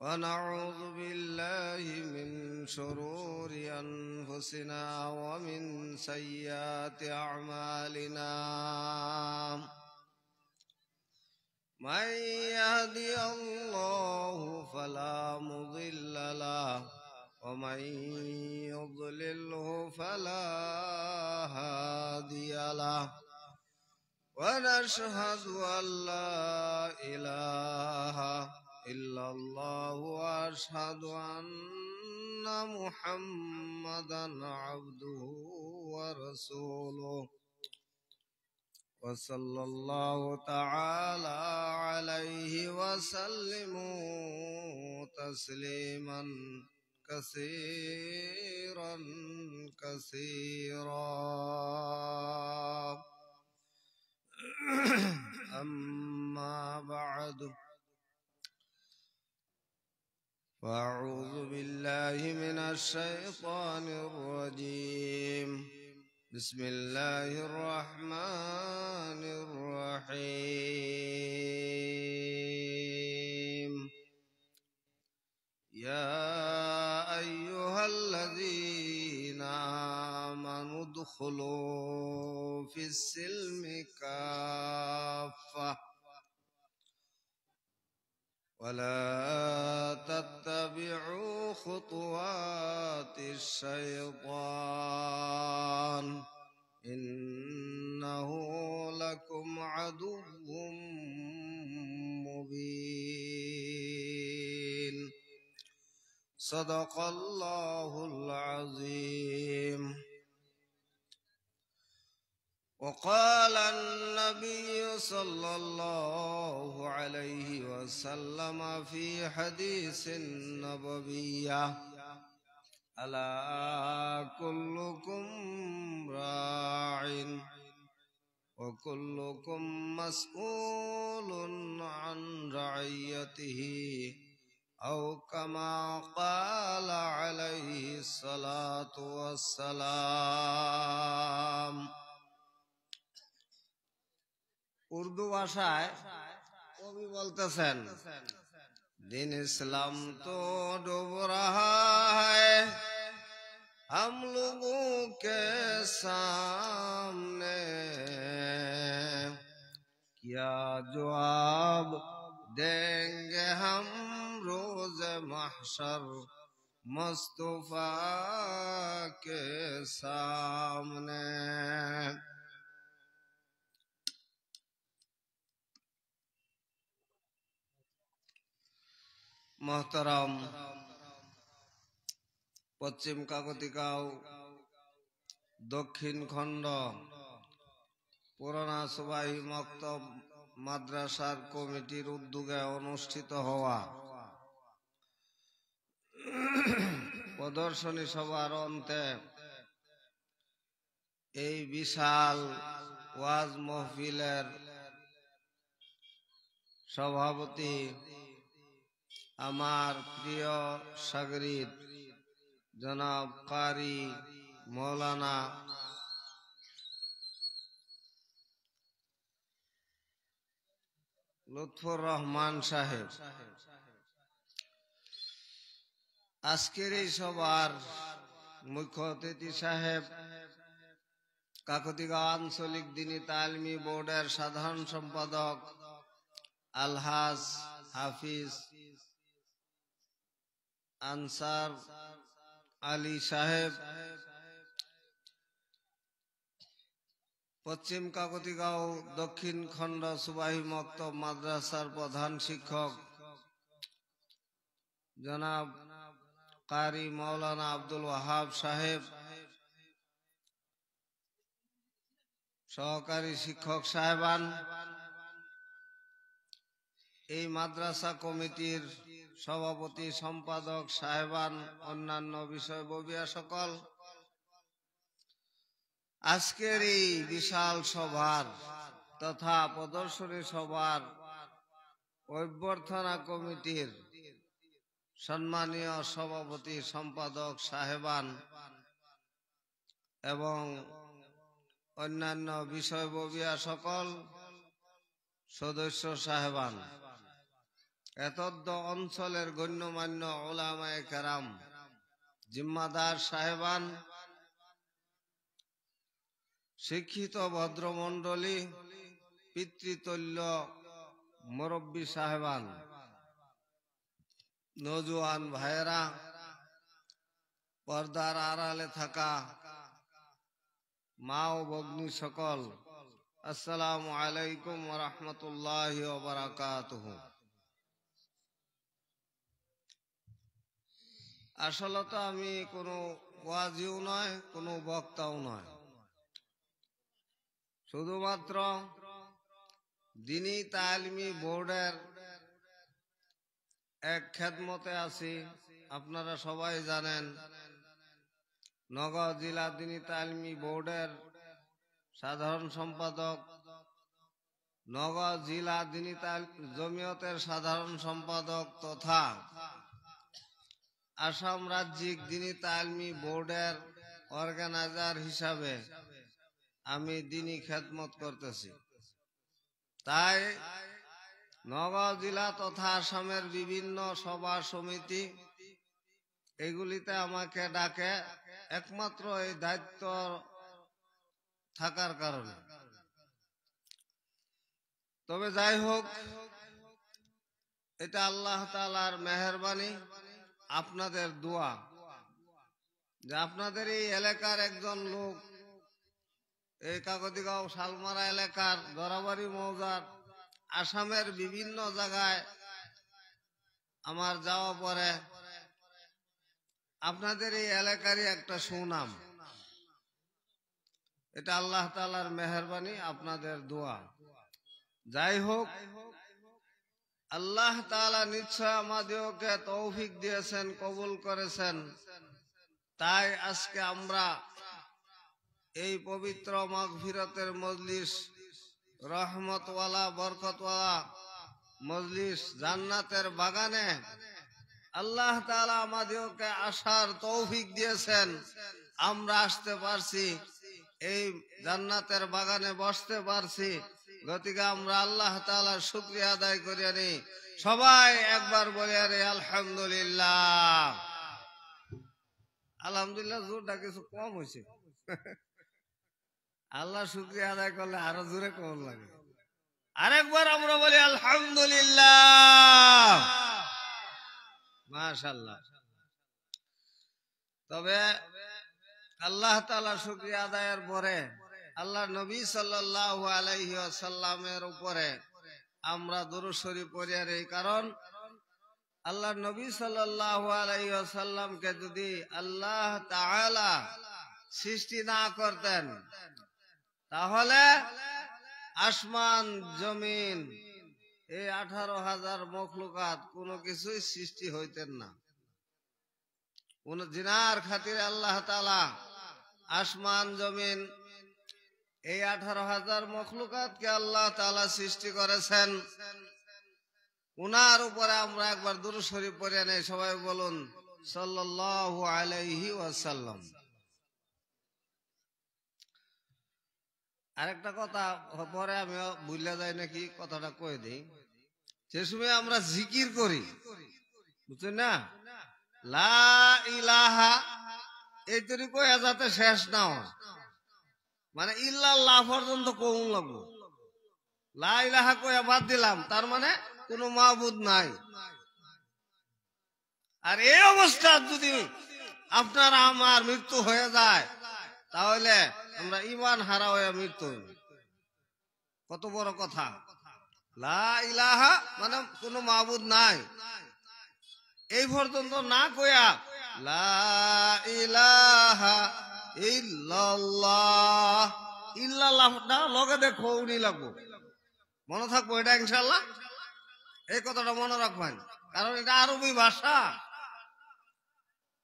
ওয়া নাউযু বিল্লাহি মিন শুরুরি আনফুসিনা ওয়া মিন সাইয়্যাতি আ'মালিনা। মান ইয়াহদিহিল্লাহু ফালা মুযিল্লা লাহু ومن يضلله فلا هادي له ونشهد أن لا إله إلا الله وأشهد أن محمدا عبده ورسوله وصلى الله تعالى عليه وسلم تسليما كثيرا أما بعد، فأعوذ بالله من الشيطان الرجيم. بسم الله الرحمن الرحيم. يا أيها الذين آمنوا ادخلوا في السلم كافة ولا تتبعوا خطوات الشيطان إنه لكم عدو مبين صدق الله العظيم. وقال النبي صلى الله عليه وسلم في حديث نبوي: ألا كلكم راع وكلكم مسؤول عن رعيته أو كما قال عليه الصلاة والسلام। উর্দু ভাষায় কবি বলতেছেন, दिन इस्लाम तो डूब रहा है हम लोगों के सामने, क्या जवाब देंगे हम रोज महशर मुस्तफा के सामने। मोहतरम पश्चिम काकतिगांव दक्षिण खंड पुराना सुबाही मक्तब माद्रासार कमिटिर उद्योगे अनुष्ठित हवा प्रदर्शनी सभार अन्ते এই বিশাল ওয়াজ মাহফিলের সভাপতি আমার প্রিয় সাগরিদ জনাব কারি মৌলানা লুৎফর রহমান সাহেব, আজকের এই সভার মুখ্য অতিথি সাহেব কাকতিগাঁও আঞ্চলিক দ্বীনী তালিমি বোর্ডের সাধারণ সম্পাদক আলহাজ হাফিজ আনসার আলী সাহেব, পশ্চিম কাকতিগাঁও দক্ষিণ খণ্ড সুবাহি মক্তব মাদ্রাসার প্রধান শিক্ষক জনাব কারি মৌলানা আব্দুল ওয়াহাব সাহেব, সহকারী শিক্ষক সাহেবান, এই মাদ্রাসা কমিটির সভাপতি সম্পাদক সাহেবান, অন্যান্য বিষয়ববীয়া সকল, আজকের এই বিশাল সভার তথা প্রদর্শনী সভার অভ্যর্থনা কমিটির সম্মানীয় সভাপতি সম্পাদক সাহেবান এবং অন্যান্য বিষয়ববীয়া সকল সদস্য সাহেবান, এতদ্দ অঞ্চলের গণ্যমান্য উলামায়ে কেরাম, জিম্মাদার সাহেবান, শিক্ষিত ভদ্রমণ্ডলী, পিতৃতুল্য মুরব্বী সাহেবান, নওজোয়ান ভাইয়েরা, পর্দার আড়ালে থাকা মা ও ভগ্নী সকল, আসসালামু আলাইকুম ওয়া রাহমাতুল্লাহি ওয়া বারাকাতুহু। আসলে তো আমি কোনো ওয়াজিও নয়, কোনো বক্তাও নয়, শুধুমাত্র দ্বীনী তালিমি বোর্ডের এক খেদমতে আছি। আপনারা সবাই জানেন নওগাঁ জেলা দ্বীনী তালিমি বোর্ডের সাধারণ সম্পাদক, নওগাঁ জেলা দ্বীনী জমিয়তের সাধারণ সম্পাদক তথা আসাম রাজ্যিক দ্বীনী তালিমি বোর্ডের অর্গানাইজার হিসাবে আমি দ্বীনী খেদমত করতেছি। তাই নওগাঁ জেলা তথা আসামের বিভিন্ন সভা সমিতি এগুলিতে আমাকে ডাকে একমাত্র এই দায়িত্ব থাকার কারণে। তবে যাই হোক, এটা আল্লাহ তাআলার মেহেরবানি, আপনাদের দোয়া, যে আপনাদের এই এলাকার একজন লোক, এই কাকদিগাঁও শালমারা এলাকার গড়াবাড়ি মৌজার আসামের বিভিন্ন জায়গায় আমার যাওয়া পরে আপনাদের এই এলাকারই একটা সুনাম, এটা আল্লাহ তাআলার মেহেরবানি, আপনাদের দোয়া। যাই হোক, আল্লাহ তাআলা নিশ্চয় আমাদেরকে তৌফিক দিয়েছেন, কবুল করেছেন। তাই আজকে আমরা এই পবিত্র মাগফিরাতের মজলিস, রহমতওয়ালা বরকতওয়ালা মজলিস, জান্নাতের বাগানে আল্লাহ তাআলা আমাদেরকে আসার তৌফিক দিয়েছেন। আমরা আসতে পারছি, এই জান্নাতের বাগানে বসতে পারছি। গতিকে আমরা আল্লাহ তাআলার শুকরিয়া আদায় করিয়া নি। সবাই একবার বলে আরে আলহামদুলিল্লাহ। আলহামদুলিল্লাহ জোরটা কিছু কম হয়েছে। আল্লাহ শুকরিয়া আদায় করলে আরো জোরে কম লাগে। আরেকবার আমরা বলি আলহামদুলিল্লাহ, মাশাআল্লাহ। তবে আল্লাহ তাআলা শুকরিয়া আদায়ের পরে আল্লাহ নবী সাল্লাল্লাহু আলাইহি ওয়াসাল্লামের উপরে আমরা দুরূদ শরীফ পড়ি। এই কারণ আল্লাহ নবী সাল্লাল্লাহু আলাইহি ওয়াসাল্লামকে যদি আল্লাহ তাআলা সৃষ্টি না করতেন, তাহলে আসমান জমিন এই 18,000 মখলুকাত কোনো কিছুই সৃষ্টি হইতেন না। কোন জিনার খাতিরে আল্লাহ তাআলা আসমান জমিন এই 18,000 মখলুকাতকে আল্লাহ তাআলা সৃষ্টি করেছেন। উনার উপরে আমরা একবার দুরূদ শরীফ পড়ে নেই। সবাই বলুন সাল্লাল্লাহু আলাইহি ওয়াসাল্লাম। আরেকটা কথা পরে আমি ভুলে যাই নাকি, কথাটা কয়ে দিই। যে সময় আমরা জিকির করি, বুঝছেন না, লা ইলাহা, এই তরি কয়ে যাতে শেষ না হয়, মানে ইল্লাল্লাহ পর্যন্ত কম লাগবো। লা ইলাহা কয়ে বাদ দিলাম, তার মানে কোনো মাবুদ নাই। আর এই অবস্থা যদি আপনার আমার মৃত্যু হয়ে যায়, তাহলে আমরা ঈমান হারা হয়ে মৃত্যু হইব। কত বড় কথা! লা ইলাহা মানে কোনো মাবুদ নাই, এই পর্যন্ত না কইয়া লা ইলাহা ইল্লাল্লাহ, ইল্লাল্লাহটা লগে দেখো উনি লাগবো। মনে থাকবো এটা ইনশাআল্লাহ। এই কথাটা মনে রাখবেন, কারণ এটা আরবি ভাষা।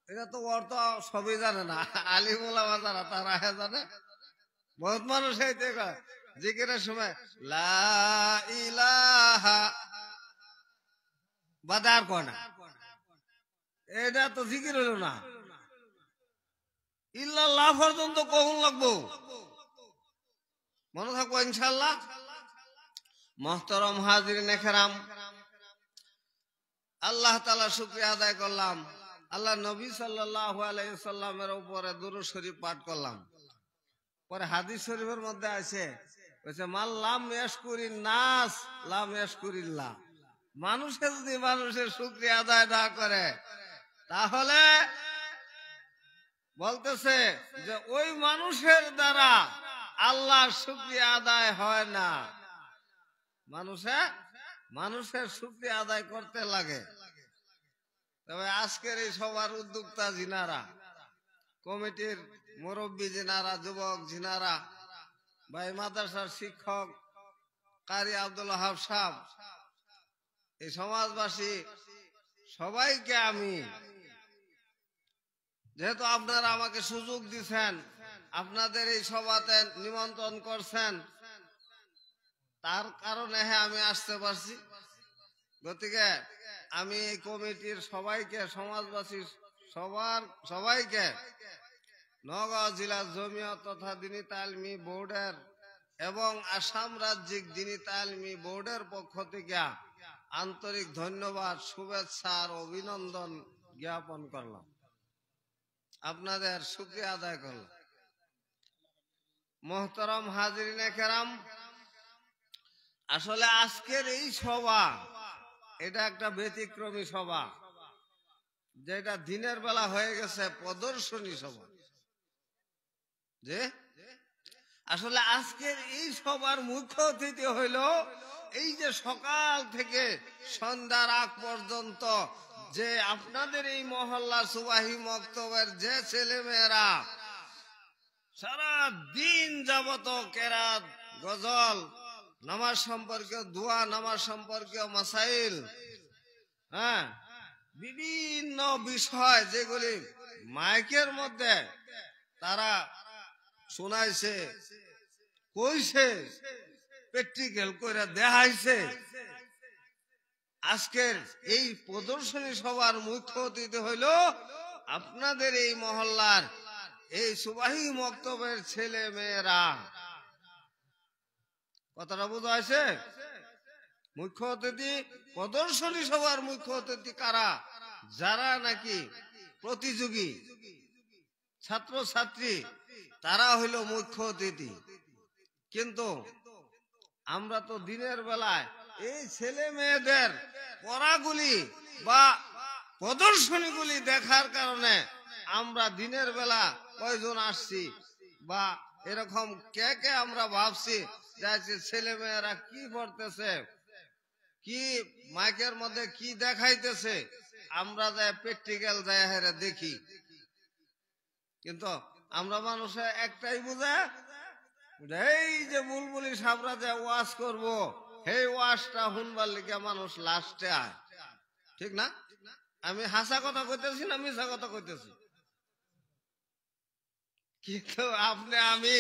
এটা তো অর্থ সবই জানে না, আলিম ওলামা যারা তারা জানে। বহুত মানুষ এই জিকিরের সময় লা ইলাহা বাদে আর কয় না, এটা তো জিকির হইল না। ইল্লাল্লাহ পর্যন্ত কখন লাগবো, মনে থাকবো ইনশাআল্লাহ। মুহতারাম হাজিরিন কেরাম, আল্লাহ তাআলা শুকরিয়া আদায় করলাম। আল্লাহ নবী সাল্লাল্লাহু আলাইহি ওয়াসাল্লামের উপরে দুরূদ শরীফ পাঠ করলাম। পরে হাদিস শরীফের মধ্যে আছে, বলছে মান লাম ইয়াশকুরিন নাস লাম ইয়াশকুরিল্লাহ। মানুষে যদি মানুষের শুকরিয়া আদায় না করে, তাহলে বলতেছে যে ওই মানুষের দ্বারা আল্লাহর শুকরিয়া আদায় হয় না। মানুষের শুকরিয়া আদায় করতে লাগে। তবে আজকের এই সবার উদ্যোক্তা যিনারা, কমিটির মুরব্বী যিনারা, যুবক যিনারা, ভাই মাদ্রাসার শিক্ষক কারি আব্দুল ওয়াহাব সাহেব, এই সমাজবাসী সবাইকে আমি, যেহেতু আপনারা আমাকে সুযোগ দিচ্ছেন, আপনাদের এই সভাতে নিমন্ত্রণ করছেন, তার কারণে আমি আসতে পারছি। গতিকে আমি এই কমিটির সবাইকে, সমাজবাসীর সবাইকে নওগাঁ জেলা জমিয়ত তথা দ্বীনী তালিমি বোর্ডের এবং আসাম রাজ্যিক দ্বীনী তালিমি বোর্ডের পক্ষ থেকে আন্তরিক ধন্যবাদ, শুভেচ্ছা আর অভিনন্দন জ্ঞাপন করলাম। আপনাদের শুকরিয়া আদায় করলাম। মোহতারাম হাজিরিনে কেরাম, আসলে আজকের এই সভা এটা একটা ব্যতিক্রমী সভা, যেটা দিনের বেলা হয়ে গেছে প্রদর্শনী সভা। যে আসলে আজকের এই সভার মুখ্য অতিথি হইল এই যে সকাল থেকে সন্ধ্যার আগ পর্যন্ত যে আপনাদের এই মহল্লা সুবাহি মক্তবের যে ছেলে মেয়েরা সারা দিন যাবত কেরাত, গজল, নামাজ সম্পর্কীয় দোয়া, নামাজ সম্পর্কীয় মাসাইল, হ্যাঁ, বিভিন্ন বিষয় যেগুলি মাইকের মধ্যে তারা শোনাইছে, কইছে, প্র্যাকটিক্যাল করে দেখাইছে। আজকের এই প্রদর্শনী সভার মুখ্য অতিথি হইল আপনাদের এই মহল্লার এই সুবাহি মক্তবের ছেলে মেয়েরা। কথাটা বোঝা হয়েছে? মুখ্য অতিথি, প্রদর্শনী সভার মুখ্য অতিথি কারা? যারা নাকি প্রতিযোগী ছাত্র ছাত্রী, তারা হইল মুখ্য অতিথি। কিন্তু আমরা তো দিনের বেলায় এই ছেলে মেয়েদের পড়াগুলি বা প্রদর্শনীগুলি দেখার কারণে আমরা দিনের বেলা কয়জন আসছি বা এরকম কে কে আমরা ভাবছি যে ছেলে মেয়েরা কি করতেছে, কি মাইকের মধ্যে কি দেখাইতেছে, আমরা যাই প্র্যাকটিক্যাল যাই হেরে দেখি। কিন্তু আমরা মানুষের একটাই বুঝে, এই যে বুলবুলি সাবরা যে ওয়াজ করব, এই ওয়াজটা শুনবার লিগে মানুষ লাস্টে আয়। ঠিক না? আমি হাসা কথা কইতেছি না মিছা কথা কইতেছি? কিন্তু আপনি আমি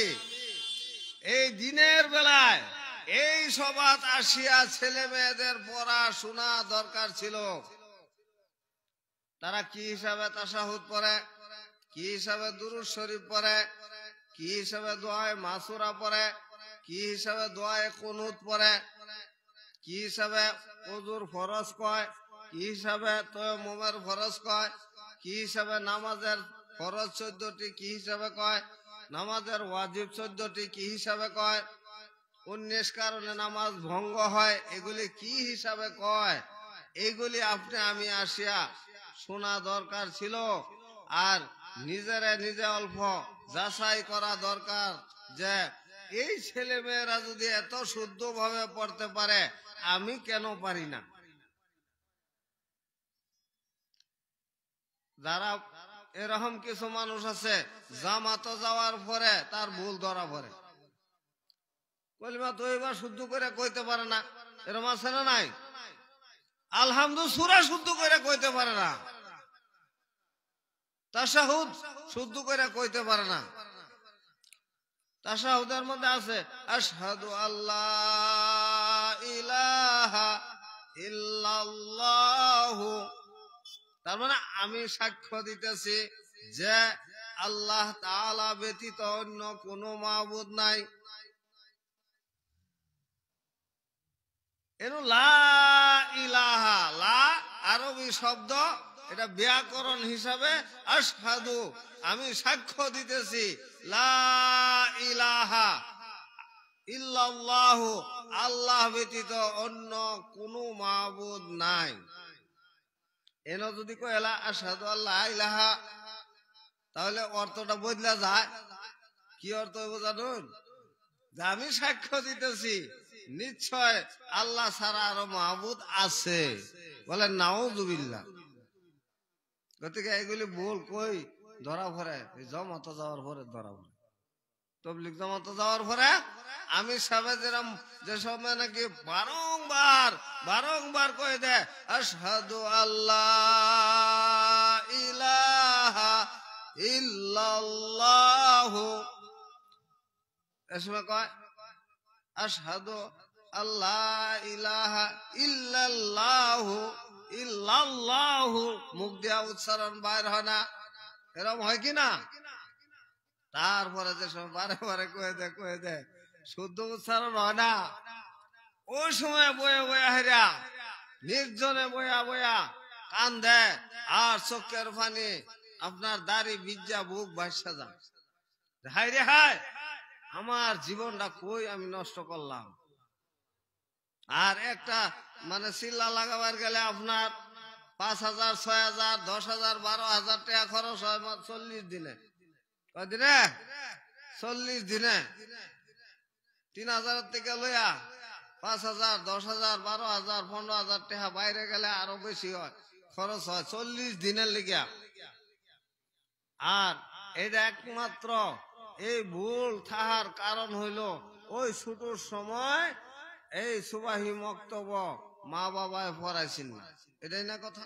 এই দিনের বেলায় এই সভাত আসিয়া ছেলে মেয়েদের পড়াশোনা দরকার ছিল। তারা কি হিসাবে তাশাহুদ পড়ে, কি হিসাবে দুরূদ শরীফ পড়ে, কি হিসাবে দোয়ায়ে মাসুরা পড়ে, কি হিসাবে দোয়ায়ে কুনুত পড়ে, কি হিসাবে ওযুর ফরজ কয়, কি হিসাবে তায়াম্মুমের ফরজ কয়, কি হিসাবে নামাজের ফরজ 14টি কি হিসাবে কয়, নামাজের ওয়াজিব 14টি কি হিসাবে কয়, 19 কারণে নামাজ ভঙ্গ হয় এগুলি কি হিসাবে কয়, এইগুলি আপনি আমি আসিয়া শোনা দরকার ছিল। আর নিজেরে নিজে অল্প যাচাই করা দরকার যে এই ছেলে মেয়েরা যদি এত শুদ্ধভাবে পড়তে পারে আমি কেন পারি না। যারা এরকম কিছু মানুষ আছে জামাত যাওয়ার পরে তার ভুল ধরা পড়ে, কলিমা তো এবার শুদ্ধ করে কইতে পারে না, এরকম আছে না নাই? আলহামদুলিল্লাহ সূরা শুদ্ধ করে কইতে পারে না, তাশাহুদ শুদ্ধ করে কইতে পারে না। তাশাহুদের মধ্যে আছে আশহাদু আল্লাহ ইলাহা ইল্লাল্লাহু, তার মানে আমি সাক্ষ্য দিতেছি যে আল্লাহ তাআলা ব্যতীত অন্য কোনো মাবুদ নাই। এর লা ইলাহা, লা আরবি শব্দ, এটা ব্যাকরণ হিসাবে আশহাদু, আমি সাক্ষ্য দিতেছি, লা ইলাহা ইল্লাল্লাহু, আল্লাহ ব্যতীত অন্য কোনো মাবুদ নাই। এন যদি কয়লা আশহাদু আল্লাহ ইলাহা, তাহলে অর্থটা বদলা যায়। কি অর্থ জানুন? যে আমি সাক্ষ্য দিতেছি নিশ্চয় আল্লাহ ছাড়া আরো মাবুদ আছে। বলেন নাউযুবিল্লাহ। গতিকে এগুলি ভুল কই ধরা পড়ে? জমাতে যাওয়ার পরে ধরা পড়ে। তবলিগ জমাতে যাওয়ার পরে আমি সাহেব যেরকম যে সময় নাকি বারংবার কয়ে দেয় আশহাদু আল্লাহ ইলাহা ইল্লাল্লাহু, এ সময় কয় আশহাদু আল্লাহ ইলাহা ইল্লাল্লাহু, ইল্লাল্লাহু মুখ দিয়া উচ্চারণ বাইর হয় না, এরকম হয় কি না? তারপরে যে সব বারে বারে কয়ে দে শুদ্ধ উচ্চারণ হয় না, ওই সময় বয়ে বয়া হেরা নির্জনে বয়া কান দেয় আর চোখের পানি আপনার দাড়ি বিজ্জা বুক ভাসা যান, হায় রে হায় আমার জীবনটা কই আমি নষ্ট করলাম। আর একটা মানে চিল্লা লাগাবার গেলে আপনার 5,000, 6,000, 10,000, 12,000 টাকা খরচ হয় 40 দিনে। কয়দিনে? 40 দিনে 3,000 থেকে লইয়া 5,000, 10,000, 12,000, 15,000 টাকা বাইরে গেলে আরো বেশি হয়, খরচ হয় 40 দিনের লিগা। আর এটা একমাত্র এই ভুল থাকার কারণ হইল ওই ছুটোর সময় এই সুবাহি মক্তব্য মা বাবায় পড়াইছেন না। এটাই না কথা?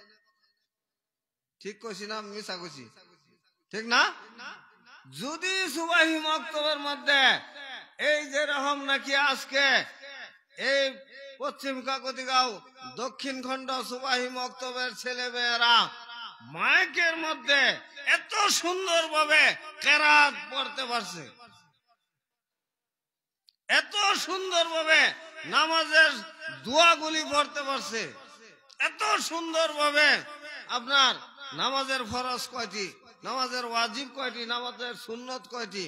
ঠিক কইছি না মিছা কইছি? ঠিক না? যদি সুবাহি মক্তবের মধ্যে এই যে রকম নাকি আজকে এই পশ্চিম কাকতিগাঁও দক্ষিণ খণ্ড সুবাহি মক্তবের ছেলে মেয়েরা মাইকের মধ্যে এত সুন্দর ভাবে কেরাত পড়তে পারছে, এত সুন্দর ভাবে নামাজের দোয়াগুলি পড়তে পারছে, এত সুন্দর ভাবে আপনার নামাজের ফরজ কয়টি, নামাজের ওয়াজিব কয়টি, নামাজের সুন্নত কয়টি,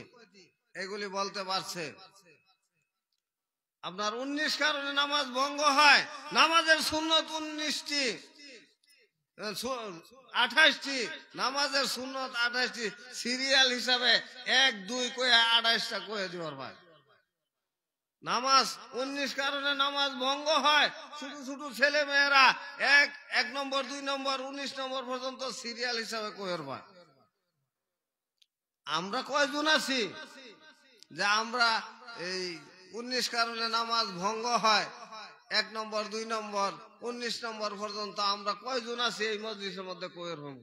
এগুলি বলতে পারছে। আপনার 19 কারণে নামাজ ভঙ্গ হয়, নামাজের সুন্নত 19টি, 28টি, নামাজের সুন্নত 28টি, সিরিয়াল হিসাবে 1, 2 কয়ে 28টা কয়ে দেওয়ার ভাই। নামাজ 19 কারণে নামাজ ভঙ্গ হয়, ছোট ছোট ছেলে মেয়েরা 1 নম্বর 2 নম্বর 19 নম্বর পর্যন্ত সিরিয়াল হিসাবে কয়ের ভাই। আমরা কয়জন আছি যে আমরা এই 19 কারণে নামাজ ভঙ্গ হয় 1 নম্বর 2 নম্বর 19 নম্বর পর্যন্ত আমরা কয়জন আছি এই মজলিসের মধ্যে কয়ের হম?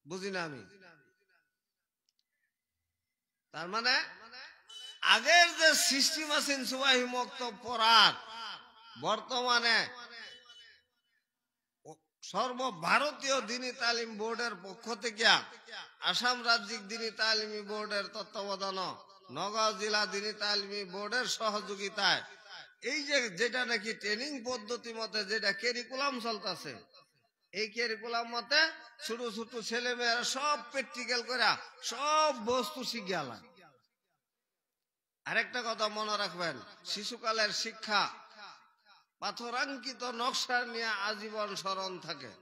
বুঝি না আমি। তার মানে আগের যে সিস্টেম আছেন সুবাহি মক্তব পড়ার, বর্তমানে সর্বভারতীয় দ্বীনী তালিম বোর্ডের পক্ষ থেকে আসাম রাজ্যিক দ্বীনী তালিমি বোর্ডের তত্ত্বাবধান, নগাঁও জেলা দ্বীনী তালিমি বোর্ডের সহযোগিতায় এই যে যেটা নাকি ট্রেনিং পদ্ধতি মতে যেটা ক্যারিকুলাম চলতেছে, এই ক্যারিকুলাম মতে ছোট ছোট ছেলে মেয়েরা সব প্র্যাকটিক্যাল করে সব বস্তু শিখিয়ালা। আরেকটা কথা মনে রাখবেন, শিশুকালের শিক্ষা পাথরাঙ্কিত নকশা নিয়ে আজীবন স্মরণ থাকে।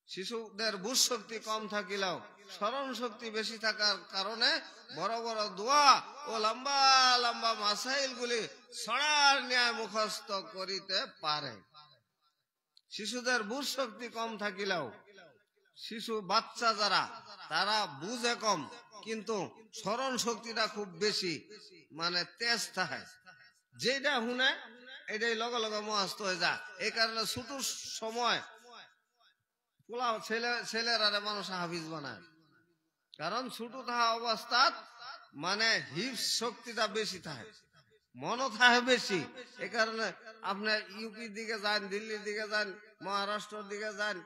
শিশুদের বুঝ শক্তি কম থাকিলেও স্মরণ শক্তি বেশি থাকার কারণে বড় বড় দোয়া ও লম্বা লম্বা মাসাইল গুলি ছড়ার ন্যায় মুখস্থ করিতে পারে। শিশুদের বুঝ শক্তি কম থাকিলেও শিশু বাচ্চা যারা তারা বুঝে কম, কিন্তু স্মরণ শক্তিটা খুব বেশি, মানে তেজ থাকে, যেটা শুনে এটাই লগে লগে মুখস্থ হয়ে যায়। এই কারণে ছোট সময় পোলাও ছেলেরা মানুষ হাফিজ বানায়, কারণ ছোট থাকা অবস্থাত মানে হিপস শক্তিটা বেশি থাকে, মনও থাকে বেশি। এই কারণে আপনার ইউপির দিকে যান, দিল্লির দিকে যান, মহারাষ্ট্রের দিকে যান,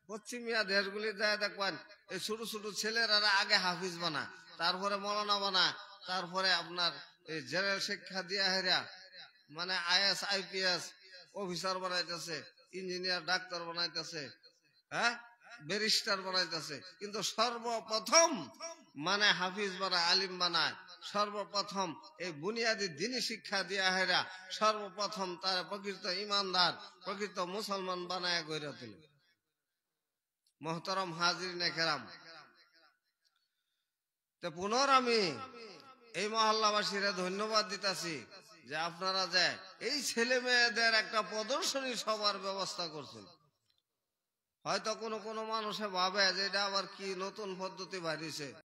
পশ্চিমিয়া দেশগুলি যায় দেখবেন এই ছোট ছোট ছেলেরা আগে হাফিজ বানায়, তারপরে মৌলানা বানায়, তারপরে আপনার এই জেনারেল শিক্ষা দিয়া হেরা মানে IAS IPS অফিসার বানাইতেছে, ইঞ্জিনিয়ার ডাক্তার বানাইতেছে, হ্যাঁ ব্যারিস্টার বানাইতেছে। কিন্তু সর্বপ্রথম মানে হাফিজ বানায়, আলিম বানায়, সর্বপ্রথম এই বুনিয়াদী দ্বীনী শিক্ষা দিয়া হেরা সর্বপ্রথম তার প্রকৃত ইমানদার, প্রকৃত মুসলমান বানায় গড়ে তোলে। মোহতারাম হাজিরিনে কেরাম, তো পুনর আমি এই মহল্লাবাসীরা ধন্যবাদ দিতেছি যে আপনারা যে এই ছেলে মেয়েদের একটা প্রদর্শনী সভার ব্যবস্থা করছেন। হয়তো কোনো কোনো মানুষে ভাবে যে এটা আবার কি নতুন পদ্ধতি বাড়িয়েছে,